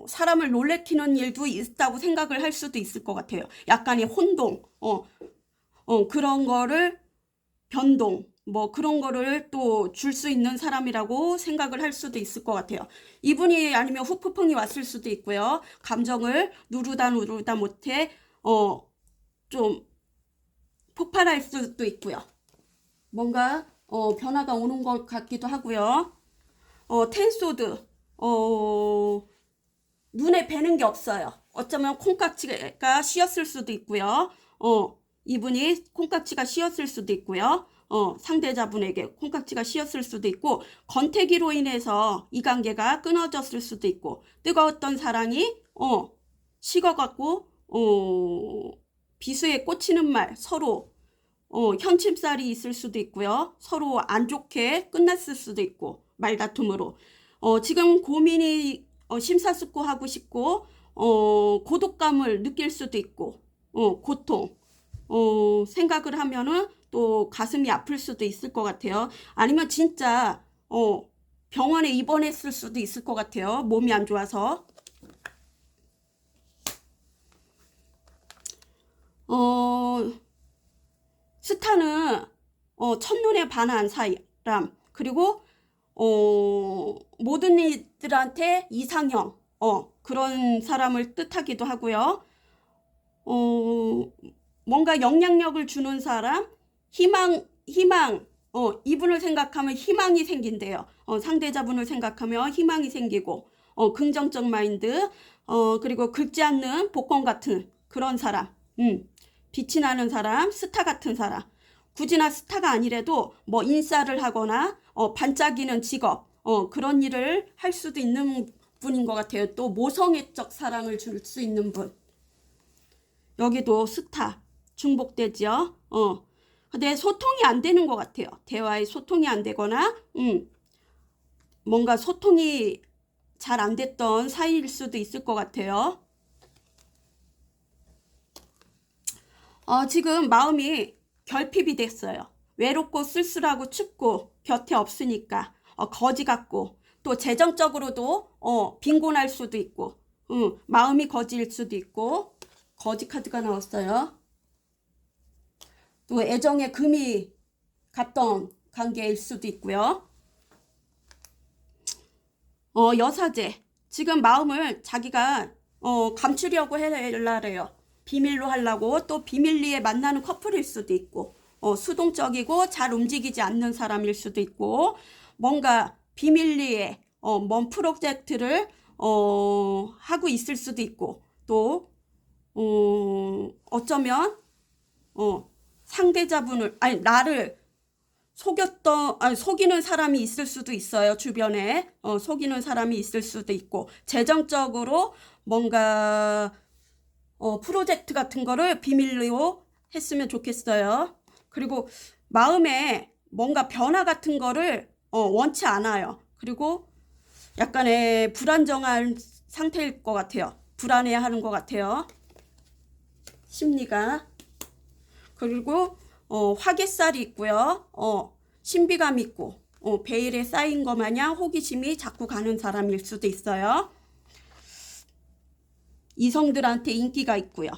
사람을 놀래키는 일도 있다고 생각을 할 수도 있을 것 같아요. 약간의 혼동, 그런 거를 변동, 뭐 그런 거를 또 줄 수 있는 사람이라고 생각을 할 수도 있을 것 같아요. 이분이 아니면 후폭풍이 왔을 수도 있고요. 감정을 누르다 못해 좀 폭발할 수도 있고요. 뭔가 변화가 오는 것 같기도 하고요. 텐소드, 눈에 뵈는 게 없어요. 어쩌면 콩깍지가 씌었을 수도 있고요. 이분이 콩깍지가 씌었을 수도 있고요. 상대자분에게 콩깍지가 씌었을 수도 있고, 권태기로 인해서 이 관계가 끊어졌을 수도 있고, 뜨거웠던 사랑이 식어갖고 비수에 꽂히는 말, 서로 현침살이 있을 수도 있고요. 서로 안 좋게 끝났을 수도 있고, 말다툼으로. 지금 고민이 심사숙고하고 싶고, 고독감을 느낄 수도 있고, 고통, 생각을 하면은 또 가슴이 아플 수도 있을 것 같아요. 아니면 진짜, 병원에 입원했을 수도 있을 것 같아요. 몸이 안 좋아서. 스타는, 첫눈에 반한 사람, 그리고, 모든 이들한테 이상형, 그런 사람을 뜻하기도 하고요. 뭔가 영향력을 주는 사람, 희망, 이분을 생각하면 희망이 생긴대요. 상대자분을 생각하면 희망이 생기고, 긍정적 마인드, 그리고 긁지 않는 복권 같은 그런 사람, 빛이 나는 사람, 스타 같은 사람. 굳이나 스타가 아니래도 뭐 인싸를 하거나, 반짝이는 직업, 그런 일을 할 수도 있는 분인 것 같아요. 또 모성애적 사랑을 줄 수 있는 분. 여기도 스타 중복되죠. 근데 소통이 안 되는 것 같아요. 대화의 소통이 안 되거나, 뭔가 소통이 잘 안 됐던 사이일 수도 있을 것 같아요. 지금 마음이 결핍이 됐어요. 외롭고 쓸쓸하고 춥고 곁에 없으니까 거지 같고, 또 재정적으로도 빈곤할 수도 있고, 마음이 거지일 수도 있고, 거지 카드가 나왔어요. 또 애정에 금이 갔던 관계일 수도 있고요. 여사제. 지금 마음을 자기가 감추려고 하려래요. 비밀로 하려고. 또 비밀리에 만나는 커플일 수도 있고, 수동적이고 잘 움직이지 않는 사람일 수도 있고, 뭔가 비밀리에 먼 프로젝트를 하고 있을 수도 있고, 또 어쩌면 상대자분을, 아니 나를 속이는 사람이 있을 수도 있어요. 주변에 속이는 사람이 있을 수도 있고, 재정적으로 뭔가 프로젝트 같은 거를 비밀로 했으면 좋겠어요. 그리고 마음에 뭔가 변화 같은 거를 원치 않아요. 그리고 약간의 불안정한 상태일 것 같아요. 불안해하는 것 같아요. 심리가. 그리고 화개살이 있고요. 신비감 있고, 베일에 쌓인 것 마냥 호기심이 자꾸 가는 사람일 수도 있어요. 이성들한테 인기가 있고요.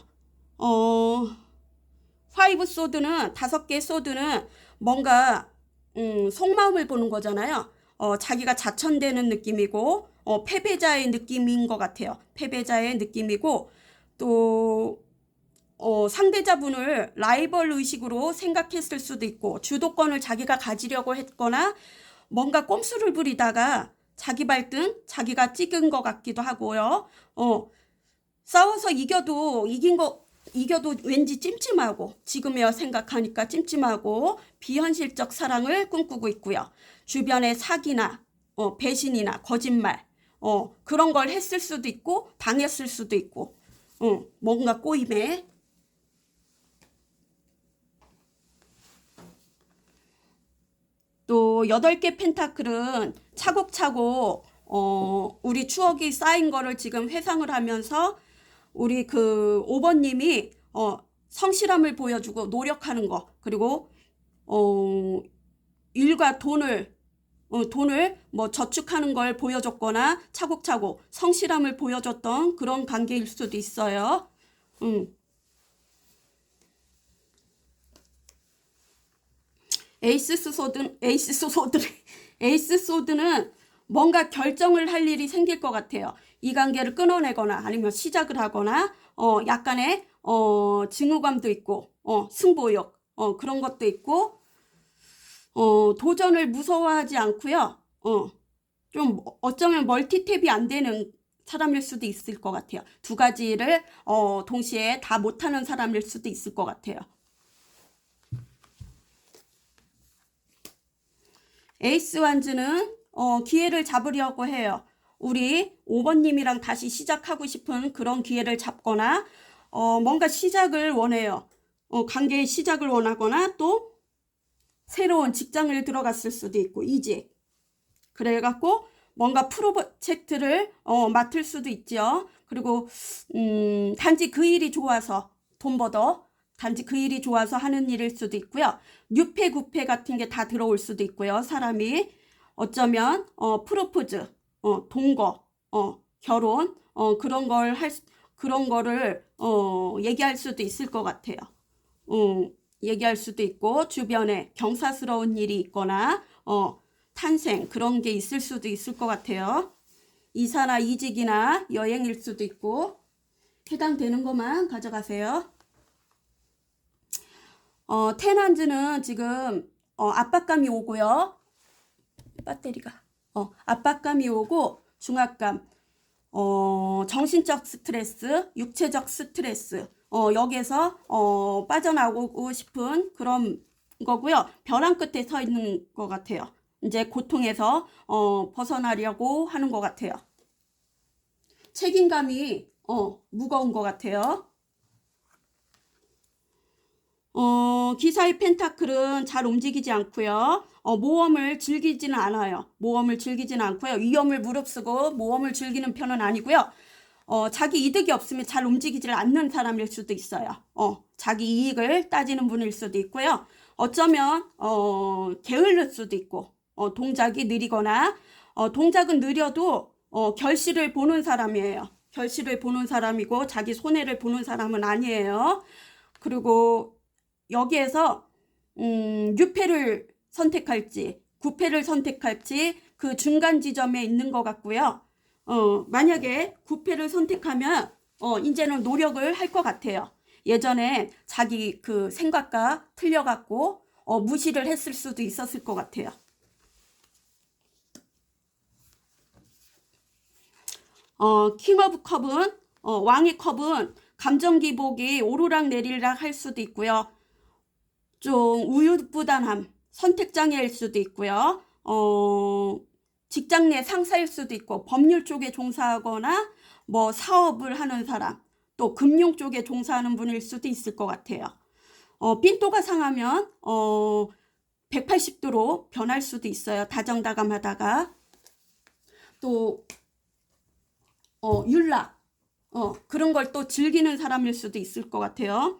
파이브 소드는 5개 소드는 뭔가 속마음을 보는 거잖아요. 자기가 자천되는 느낌이고 패배자의 느낌인 것 같아요. 패배자의 느낌이고 또 상대자분을 라이벌 의식으로 생각했을 수도 있고 주도권을 자기가 가지려고 했거나 뭔가 꼼수를 부리다가 자기 발등 자기가 찍은 것 같기도 하고요. 싸워서 이겨도 왠지 찜찜하고 지금이야 생각하니까 찜찜하고 비현실적 사랑을 꿈꾸고 있고요. 주변에 사기나 배신이나 거짓말 그런 걸 했을 수도 있고 당했을 수도 있고 뭔가 꼬임에 또 8개 펜타클은 차곡차곡 우리 추억이 쌓인 거를 지금 회상을 하면서 우리 그 5번님이 성실함을 보여주고 노력하는 거 그리고 일과 돈을 뭐 저축하는 걸 보여줬거나 차곡차곡 성실함을 보여줬던 그런 관계일 수도 있어요. 에이스 소드는 뭔가 결정을 할 일이 생길 것 같아요. 이 관계를 끊어내거나 아니면 시작을 하거나 약간의 증오감도 있고 승부욕 그런 것도 있고 도전을 무서워하지 않고요. 좀 어쩌면 멀티탭이 안 되는 사람일 수도 있을 것 같아요. 2가지를 동시에 다 못하는 사람일 수도 있을 것 같아요. 에이스 완즈는 기회를 잡으려고 해요. 우리 5번님이랑 다시 시작하고 싶은 그런 기회를 잡거나 뭔가 시작을 원해요. 관계의 시작을 원하거나 또 새로운 직장을 들어갔을 수도 있고 이직 그래갖고 뭔가 프로젝트를 맡을 수도 있죠. 그리고 단지 그 일이 좋아서 돈 벌어 단지 그 일이 좋아서 하는 일일 수도 있고요. 뉴페 구페 같은 게 다 들어올 수도 있고요. 사람이 어쩌면 프로포즈, 동거, 결혼 그런 거를 얘기할 수도 있을 것 같아요. 얘기할 수도 있고 주변에 경사스러운 일이 있거나 탄생 그런 게 있을 수도 있을 것 같아요. 이사나 이직이나 여행일 수도 있고 해당되는 것만 가져가세요. 테난즈는 지금 압박감이 오고요. 배터리가 압박감이 오고 중압감 정신적 스트레스 육체적 스트레스 여기에서 빠져나오고 싶은 그런 거고요. 벼랑 끝에 서 있는 것 같아요. 이제 고통에서 벗어나려고 하는 것 같아요. 책임감이 무거운 것 같아요. 기사의 펜타클은 잘 움직이지 않고요. 모험을 즐기지는 않아요. 모험을 즐기지는 않고요. 위험을 무릅쓰고 모험을 즐기는 편은 아니고요. 자기 이득이 없으면 잘 움직이질 않는 사람일 수도 있어요. 자기 이익을 따지는 분일 수도 있고요. 어쩌면 게을릴 수도 있고 동작이 느리거나 동작은 느려도 결실을 보는 사람이에요. 결실을 보는 사람이고 자기 손해를 보는 사람은 아니에요. 그리고 여기에서 유패를 선택할지 구패를 선택할지 그 중간 지점에 있는 것 같고요. 만약에 구패를 선택하면 이제는 노력을 할 것 같아요. 예전에 자기 그 생각과 틀려갖고 무시를 했을 수도 있었을 것 같아요. 킹 오브 컵은 왕의 컵은 감정 기복이 오르락 내리락 할 수도 있고요. 좀 우유부단함, 선택장애일 수도 있고요. 직장 내 상사일 수도 있고 법률 쪽에 종사하거나 뭐 사업을 하는 사람 또 금융 쪽에 종사하는 분일 수도 있을 것 같아요. 삔또가 상하면 180도로 변할 수도 있어요. 다정다감하다가 또 윤락 그런 걸 또 즐기는 사람일 수도 있을 것 같아요.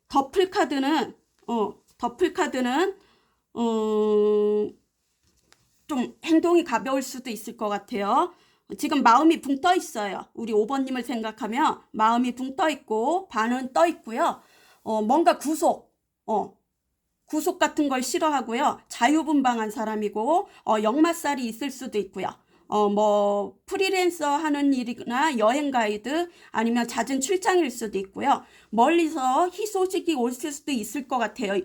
더플카드는 좀 행동이 가벼울 수도 있을 것 같아요. 지금 마음이 붕 떠 있어요. 우리 5번님을 생각하면 마음이 붕 떠 있고 반은 떠 있고요. 뭔가 구속 같은 걸 싫어하고요. 자유분방한 사람이고 역마살이 있을 수도 있고요. 뭐 프리랜서 하는 일이나 여행 가이드 아니면 잦은 출장일 수도 있고요. 멀리서 희소식이 올 수도 있을 것 같아요.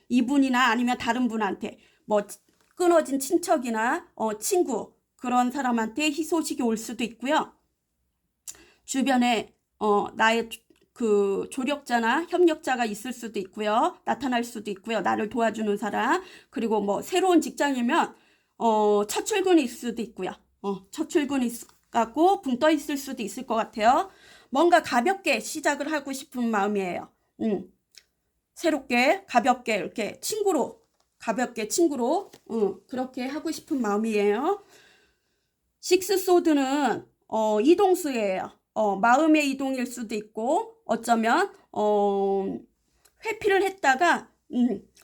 이분이나 아니면 다른 분한테 뭐 끊어진 친척이나 친구 그런 사람한테 희소식이 올 수도 있고요. 주변에 나의 그 조력자나 협력자가 있을 수도 있고요. 나타날 수도 있고요. 나를 도와주는 사람. 그리고 뭐 새로운 직장이면 첫 출근일 수도 있고요. 첫 출근이 갖고 붕 떠 있을 수도 있을 것 같아요. 뭔가 가볍게 시작을 하고 싶은 마음이에요. 새롭게 가볍게 이렇게 가볍게 친구로 그렇게 하고 싶은 마음이에요. 식스 소드는 이동수예요. 마음의 이동일 수도 있고 어쩌면 회피를 했다가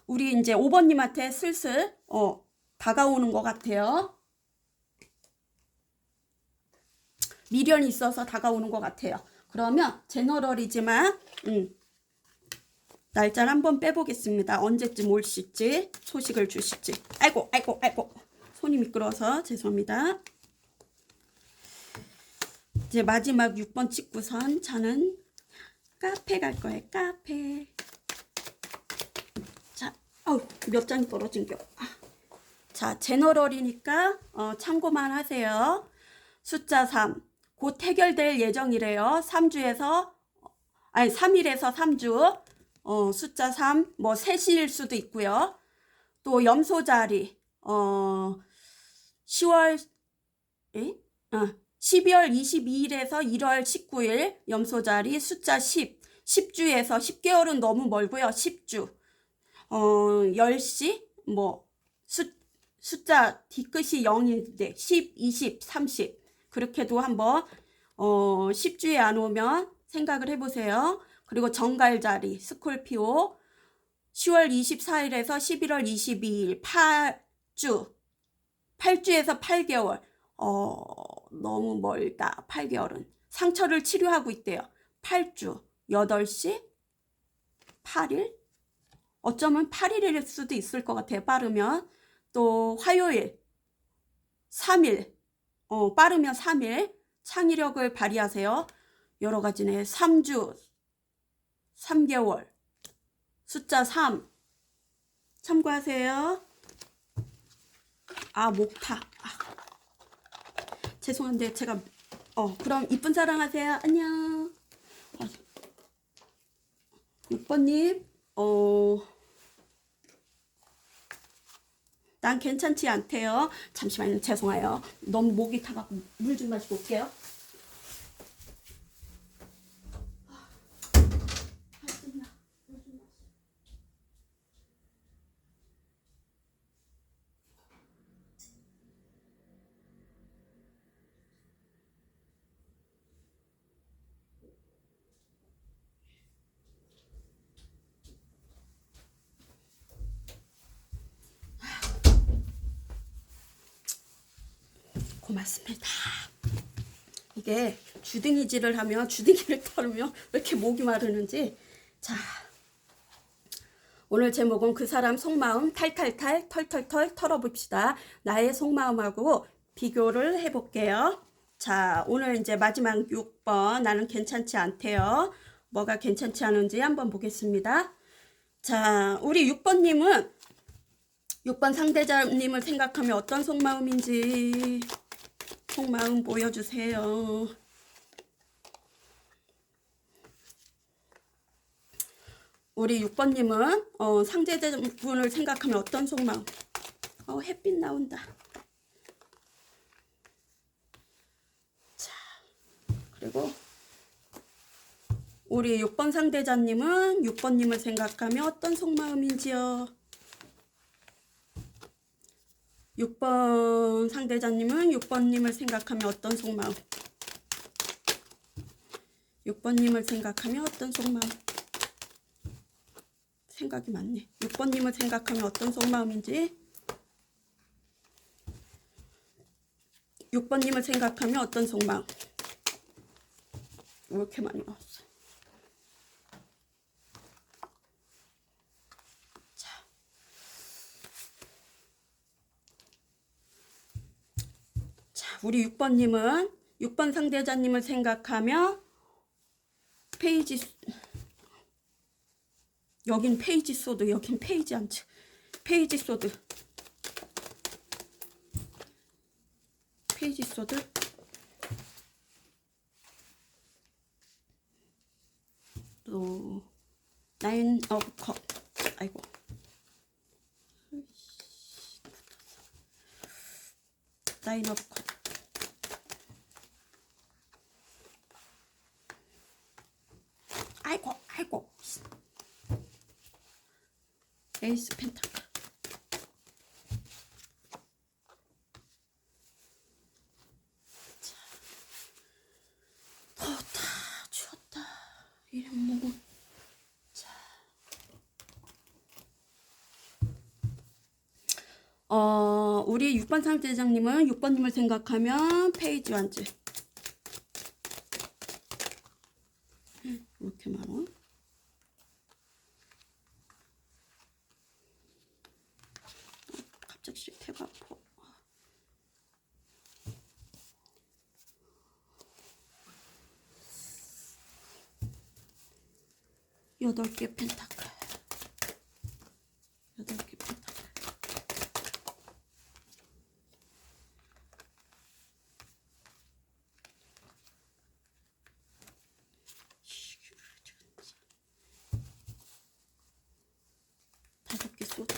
우리 이제 5번님한테 슬슬 다가오는 것 같아요. 미련이 있어서 다가오는 것 같아요. 그러면 제너럴이지만 날짜를 한번 빼보겠습니다. 언제쯤 올실지 소식을 주실지. 아이고 손이 미끄러워서 죄송합니다. 이제 마지막 6번 찍고선 저는 카페 갈 거예요. 카페. 자, 몇 장이 떨어진 겨. 자, 제너럴이니까 참고만 하세요. 숫자 3. 곧 해결될 예정이래요. 3일에서 3주. 숫자 3. 뭐 셋일 수도 있고요. 또 염소 자리. 12월 22일에서 1월 19일 염소자리 숫자 10. 10주에서 10개월은 너무 멀고요. 10주. 10시 뭐 숫자 뒤끝이 0인데 10, 20, 30 그렇게도 한번 10주에 안 오면 생각을 해보세요. 그리고 정갈자리 스콜피오 10월 24일에서 11월 22일 8주에서 8개월 너무 멀다. 8개월은 상처를 치료하고 있대요. 8주 8시 8일 어쩌면 8일일 수도 있을 것 같아요. 빠르면 또 화요일 3일 빠르면 3일 창의력을 발휘하세요. 여러 가지네. 3주 3개월 숫자 3 참고하세요. 목타 죄송한데 제가 그럼 이쁜 사랑하세요. 안녕. 6번님 난 괜찮지 않대요. 잠시만요. 죄송해요. 너무 목이 타갖고 물 좀 마시고 올게요. 고맙습니다. 이게 주둥이질을 하면 주둥이를 털으면 왜 이렇게 목이 마르는지. 자, 오늘 제목은 그 사람 속마음 탈탈탈 털털털 털어봅시다. 나의 속마음하고 비교를 해볼게요. 자, 오늘 이제 마지막 6번 나는 괜찮지 않대요. 뭐가 괜찮지 않은지 한번 보겠습니다. 자, 우리 6번님은 6번 상대자님을 생각하면 어떤 속마음인지 속마음 보여주세요. 우리 6번님은 상대자분을 생각하면 어떤 속마음? 햇빛 나온다. 자, 그리고 우리 6번 상대자님은 6번님을 생각하면 어떤 속마음인지요? 6번 상대자님은 6번님을 생각하면 어떤 속마음? 6번님을 생각하면 어떤 속마음? 생각이 많네. 6번님을 생각하면 어떤 속마음인지 6번님을 생각하면 어떤 속망? 왜 이렇게 많이 나왔어? 자, 우리 6번님은 6번 상대자님을 생각하며 페이지, 여긴 페이지 소드, 여긴 페이지 안치, 페이지 소드, 페이지 소드, 또 나인 오브 컵, 아이고, 나인 오브 컵, 아이고, 에이스 펜타클. 덥다, 추웠다, 이런 뭐. 자, 우리 6번 상대장님은 6번님을 생각하면 페이지 완즈. 왜 이렇게 많아? 갑자기 배가 아파. 8개 펜타클. 8개 펜타클. 다섯 개 소드.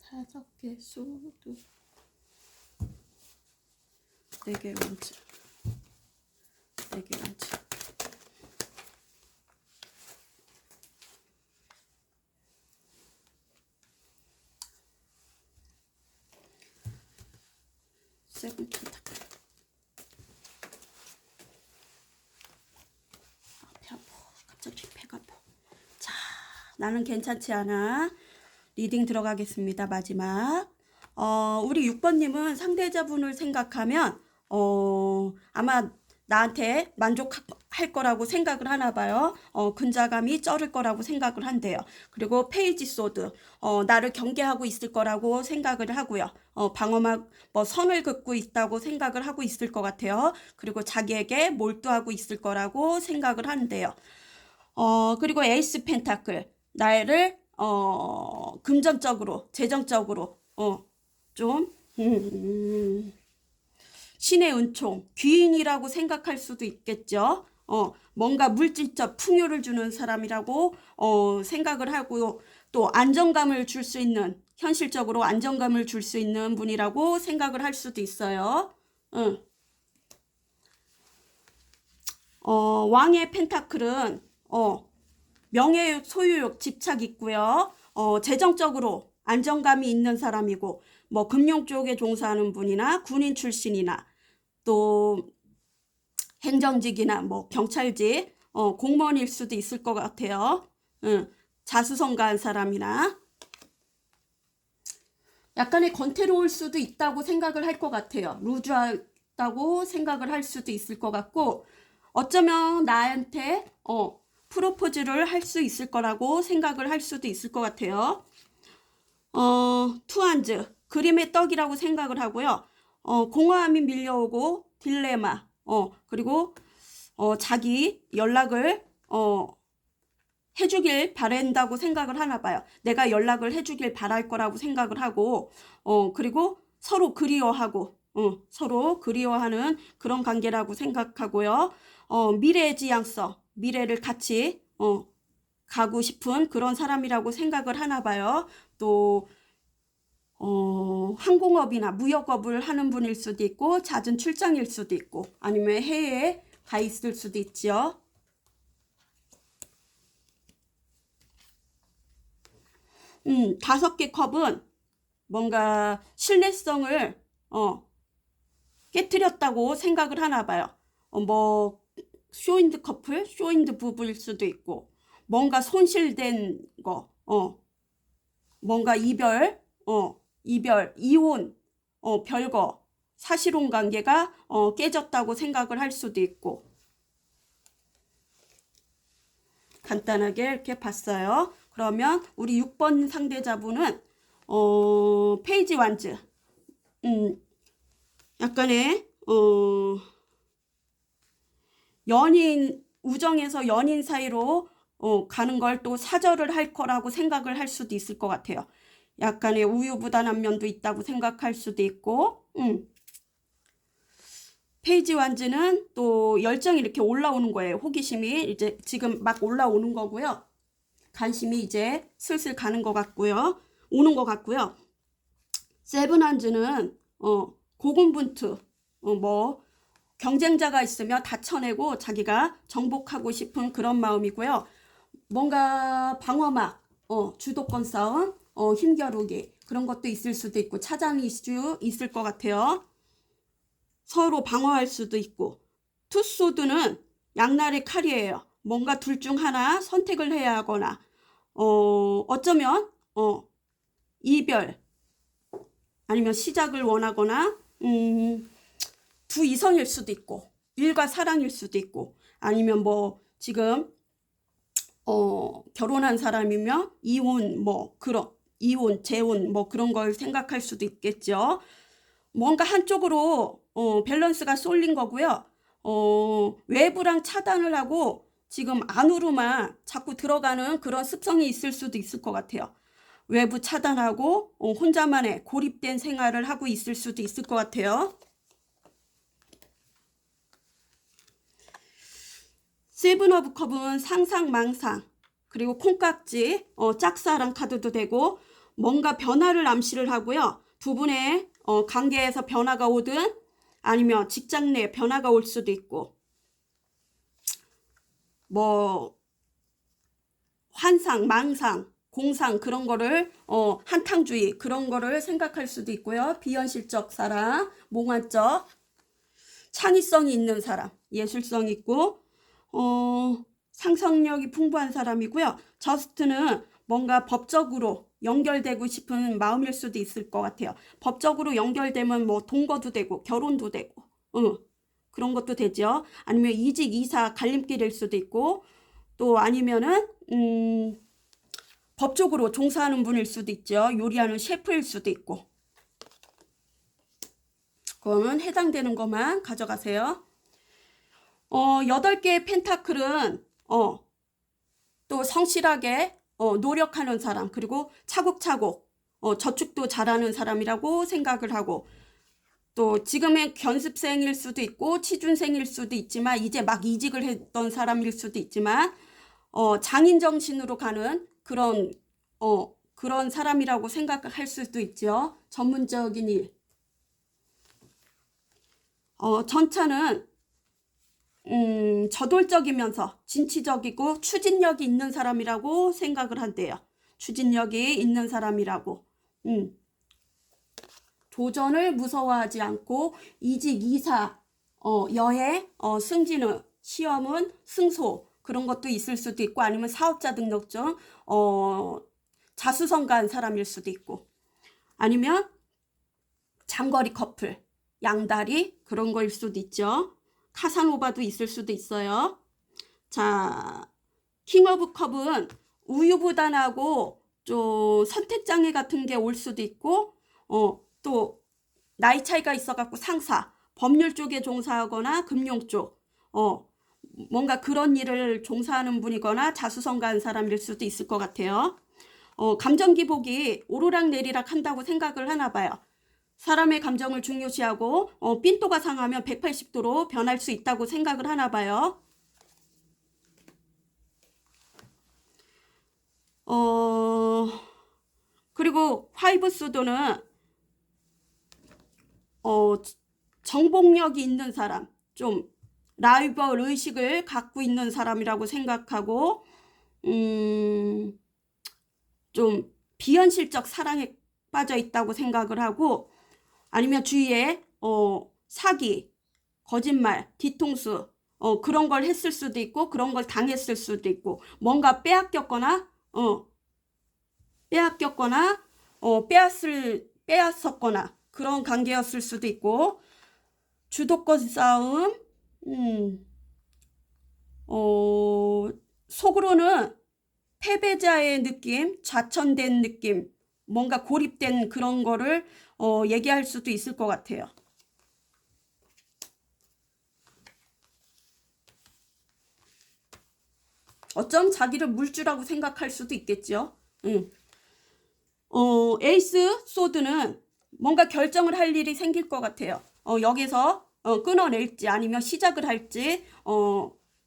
다섯 개 소드. 4개 원츠. 4개 원츠. 세븐 펜타클. 배 아파. 갑자기 배가 아파. 자, 나는 괜찮지 않아. 리딩 들어가겠습니다. 마지막. 우리 6번님은 상대자분을 생각하면 아마 나한테 만족할 거라고 생각을 하나 봐요. 근자감이 쩔을 거라고 생각을 한대요. 그리고 페이지 소드, 나를 경계하고 있을 거라고 생각을 하고요. 방어막, 선을 긋고 있다고 생각을 하고 있을 것 같아요. 그리고 자기에게 몰두하고 있을 거라고 생각을 한대요. 그리고 에이스 펜타클, 나를, 금전적으로, 재정적으로, 좀, 신의 은총, 귀인이라고 생각할 수도 있겠죠. 뭔가 물질적 풍요를 주는 사람이라고 생각을 하고, 또 안정감을 줄 수 있는, 현실적으로 안정감을 줄 수 있는 분이라고 생각을 할 수도 있어요. 왕의 펜타클은 명예, 소유욕, 집착 있고요. 재정적으로 안정감이 있는 사람이고, 금융 쪽에 종사하는 분이나 군인 출신이나 또 행정직이나 경찰직, 공무원일 수도 있을 것 같아요. 자수성가한 사람이나 약간의 권태로울 수도 있다고 생각을 할 것 같아요. 루즈하다고 생각을 할 수도 있을 것 같고, 어쩌면 나한테 프로포즈를 할 수 있을 거라고 생각을 할 수도 있을 것 같아요. 투한즈, 그림의 떡이라고 생각을 하고요. 공허함이 밀려오고 딜레마, 그리고 자기 연락을 해주길 바란다고 생각을 하나 봐요. 내가 연락을 해주길 바랄 거라고 생각을 하고, 그리고 서로 그리워하고, 서로 그리워하는 그런 관계라고 생각하고요. 미래지향성, 미래를 같이 가고 싶은 그런 사람이라고 생각을 하나 봐요. 또 항공업이나 무역업을 하는 분일 수도 있고, 잦은 출장일 수도 있고, 아니면 해외에 가 있을 수도 있죠. 다섯 개 컵은 뭔가 신뢰성을 깨뜨렸다고 생각을 하나 봐요. 쇼인드 커플, 쇼인드 부부일 수도 있고, 뭔가 손실된 거, 뭔가 이별, 이혼, 별거, 사실혼 관계가 깨졌다고 생각을 할 수도 있고. 간단하게 이렇게 봤어요. 그러면 우리 6번 상대자분은 페이지 완즈, 약간의 연인, 우정에서 연인 사이로 가는 걸 또 사절을 할 거라고 생각을 할 수도 있을 것 같아요. 약간의 우유부단한 면도 있다고 생각할 수도 있고, 페이지 완즈는 또 열정이 이렇게 올라오는 거예요. 호기심이 이제 지금 막 올라오는 거고요. 관심이 이제 슬슬 가는 것 같고요. 오는 것 같고요. 세븐 한즈는 고군분투, 뭐 경쟁자가 있으면 다 쳐내고 자기가 정복하고 싶은 그런 마음이고요. 뭔가 방어막, 주도권 싸움, 힘겨루기 그런 것도 있을 수도 있고 차장 이슈 있을 것 같아요. 서로 방어할 수도 있고. 투소드는 양날의 칼이에요. 뭔가 둘 중 하나 선택을 해야 하거나 어쩌면 이별 아니면 시작을 원하거나 두 이성일 수도 있고 일과 사랑일 수도 있고 아니면 뭐 지금 결혼한 사람이면 이혼 뭐 그런 이혼 재혼 뭐 그런 걸 생각할 수도 있겠죠. 뭔가 한쪽으로 밸런스가 쏠린 거고요. 외부랑 차단을 하고 지금 안으로만 자꾸 들어가는 그런 습성이 있을 수도 있을 것 같아요. 외부 차단하고 혼자만의 고립된 생활을 하고 있을 수도 있을 것 같아요. 세븐 오브 컵은 상상망상 그리고 콩깍지 짝사랑 카드도 되고 뭔가 변화를 암시를 하고요. 두 분의 관계에서 변화가 오든 아니면 직장 내 변화가 올 수도 있고 뭐 환상, 망상, 공상 그런 거를 한탕주의 그런 거를 생각할 수도 있고요. 비현실적 사람, 몽환적, 창의성이 있는 사람, 예술성 있고 상상력이 풍부한 사람이고요. 저스트는 뭔가 법적으로 연결되고 싶은 마음일 수도 있을 것 같아요. 법적으로 연결되면 뭐 동거도 되고 결혼도 되고 그런 것도 되죠. 아니면 이직, 이사, 갈림길일 수도 있고 또 아니면은 법적으로 종사하는 분일 수도 있죠. 요리하는 셰프일 수도 있고. 그러면 해당되는 것만 가져가세요. 8개의 펜타클은 또 성실하게 노력하는 사람 그리고 차곡차곡 저축도 잘하는 사람이라고 생각을 하고 또 지금의 견습생일 수도 있고 취준생일 수도 있지만 이제 막 이직을 했던 사람일 수도 있지만 장인정신으로 가는 그런 사람이라고 생각할 수도 있죠. 전문적인 일. 전차는 저돌적이면서 진취적이고 추진력이 있는 사람이라고 생각을 한대요. 추진력이 있는 사람이라고. 도전을 무서워하지 않고 이직, 이사, 여행, 승진은 시험은 승소 그런 것도 있을 수도 있고 아니면 사업자 등록증 자수성가한 사람일 수도 있고 아니면 장거리 커플, 양다리 그런 거일 수도 있죠. 카사노바도 있을 수도 있어요. 자, 킹 오브 컵은 우유부단하고 좀 선택장애 같은 게 올 수도 있고 또 나이 차이가 있어갖고 상사, 법률 쪽에 종사하거나 금융 쪽 뭔가 그런 일을 종사하는 분이거나 자수성가한 사람일 수도 있을 것 같아요. 감정 기복이 오르락내리락 한다고 생각을 하나 봐요. 사람의 감정을 중요시하고 삔또가 상하면 180도로 변할 수 있다고 생각을 하나 봐요. 그리고 화이브 수도는 정복력이 있는 사람, 좀 라이벌 의식을 갖고 있는 사람이라고 생각하고 좀 비현실적 사랑에 빠져 있다고 생각을 하고 아니면 주위에 사기, 거짓말, 뒤통수 그런 걸 했을 수도 있고 그런 걸 당했을 수도 있고 뭔가 빼앗겼거나 빼앗겼거나 빼앗었거나 그런 관계였을 수도 있고 주도권 싸움 속으로는 패배자의 느낌, 좌천된 느낌, 뭔가 고립된 그런 거를 얘기할 수도 있을 것 같아요. 어쩜 자기를 물주라고 생각할 수도 있겠죠. 에이스 소드는 뭔가 결정을 할 일이 생길 것 같아요. 여기서 끊어낼지 아니면 시작을 할지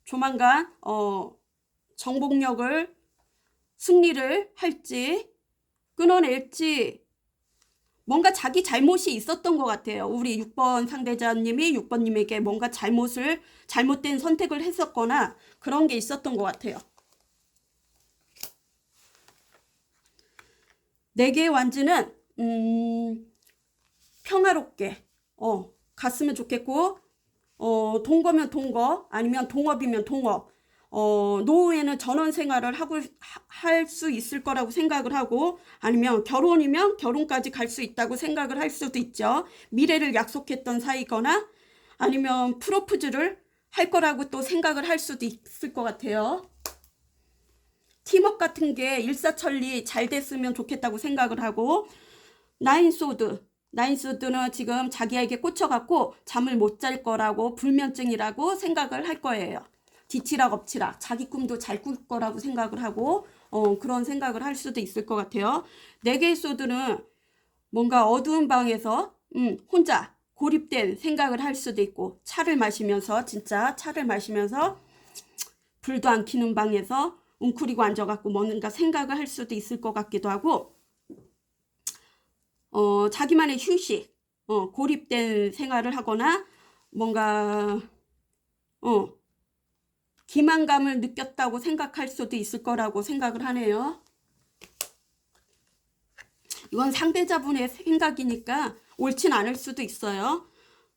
조만간 정복력을 승리를 할지 끊어낼지 뭔가 자기 잘못이 있었던 것 같아요. 우리 6번 상대자님이 6번님에게 뭔가 잘못된 선택을 했었거나 그런 게 있었던 것 같아요. 4개의 완즈는 평화롭게 갔으면 좋겠고 동거면 동거 아니면 동업이면 동업 노후에는 전원 생활을 할 수 있을 거라고 생각을 하고 아니면 결혼이면 결혼까지 갈 수 있다고 생각을 할 수도 있죠. 미래를 약속했던 사이거나 아니면 프로포즈를 할 거라고 또 생각을 할 수도 있을 것 같아요. 팀워크 같은 게 일사천리 잘 됐으면 좋겠다고 생각을 하고 나인소드는 지금 자기에게 꽂혀갖고 잠을 못 잘 거라고 불면증이라고 생각을 할 거예요. 뒤치락 엎치락 자기 꿈도 잘 꿀 거라고 생각을 하고 그런 생각을 할 수도 있을 것 같아요. 4개의 소드는 뭔가 어두운 방에서 혼자 고립된 생각을 할 수도 있고 진짜 차를 마시면서 불도 안 켜는 방에서 웅크리고 앉아갖고 뭔가 생각을 할 수도 있을 것 같기도 하고 자기만의 휴식 고립된 생활을 하거나 뭔가 기만감을 느꼈다고 생각할 수도 있을 거라고 생각을 하네요. 이건 상대자분의 생각이니까 옳진 않을 수도 있어요.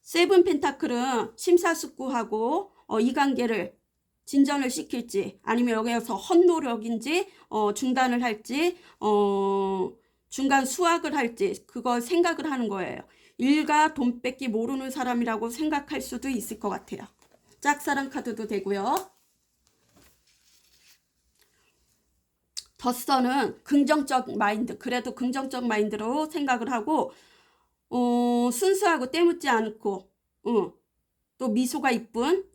7 펜타클은 심사숙고하고 이 관계를 진전을 시킬지 아니면 여기에서 헛노력인지 중단을 할지 중간 수확을 할지 그걸 생각을 하는 거예요. 일가 돈 뺏기 모르는 사람이라고 생각할 수도 있을 것 같아요. 짝사랑 카드도 되고요. 덧선은 긍정적 마인드, 그래도 긍정적 마인드로 생각을 하고 순수하고 때묻지 않고 또 미소가 이쁜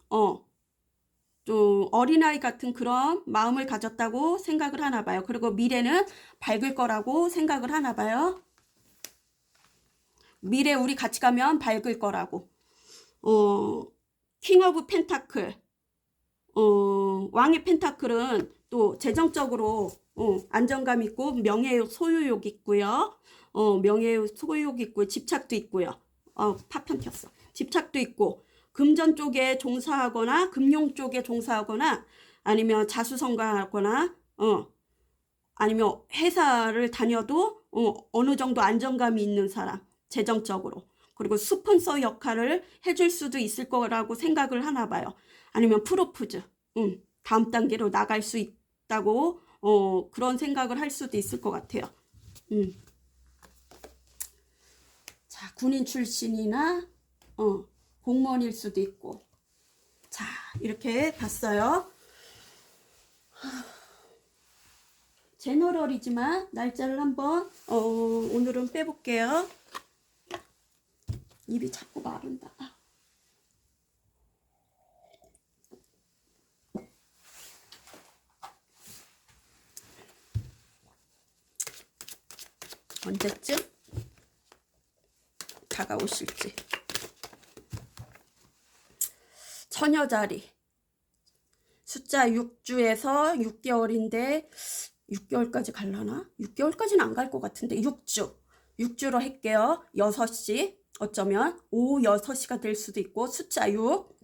좀 어린아이 같은 그런 마음을 가졌다고 생각을 하나 봐요. 그리고 미래는 밝을 거라고 생각을 하나 봐요. 미래 우리 같이 가면 밝을 거라고. 킹 오브 펜타클 왕의 펜타클은 또 재정적으로 안정감 있고 명예 소유욕 있고요. 명예 소유욕 있고 집착도 있고요. 파편 켰어. 집착도 있고 금전 쪽에 종사하거나 금융 쪽에 종사하거나 아니면 자수성가하거나 아니면 회사를 다녀도 어느 정도 안정감이 있는 사람 재정적으로 그리고 스폰서 역할을 해줄 수도 있을 거라고 생각을 하나 봐요. 아니면 프로포즈 다음 단계로 나갈 수 있다고 그런 생각을 할 수도 있을 것 같아요. 자, 군인 출신이나 공무원일 수도 있고 자 이렇게 봤어요. 제너럴이지만 날짜를 한번 오늘은 빼볼게요. 입이 자꾸 마른다. 언제쯤 다가오실지. 처녀자리 숫자 6주에서 6개월인데 6개월까지 갈라나? 6개월까지는 안 갈 것 같은데 6주로 할게요. 6시 어쩌면 오후 6시가 될 수도 있고 숫자 6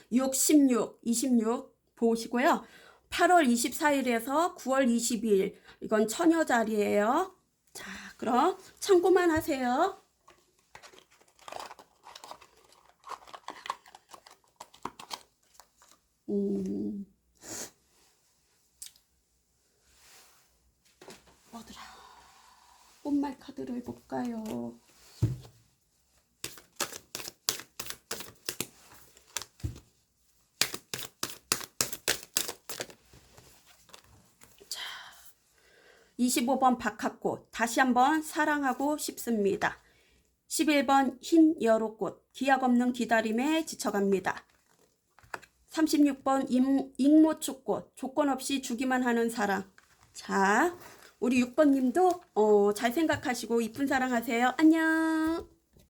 16, 26 보시고요. 8월 24일에서 9월 22일 이건 처녀자리예요. 자, 그럼 참고만 하세요. 음, 뭐더라? 꽃말 카드를 볼까요? 자, 25번 박하꽃, 다시 한번 사랑하고 싶습니다. 11번 흰 여로꽃, 기약 없는 기다림에 지쳐갑니다. 36번 익모초꽃, 조건 없이 주기만 하는 사랑. 자, 우리 6번님도 잘 생각하시고 이쁜 사랑 하세요. 안녕.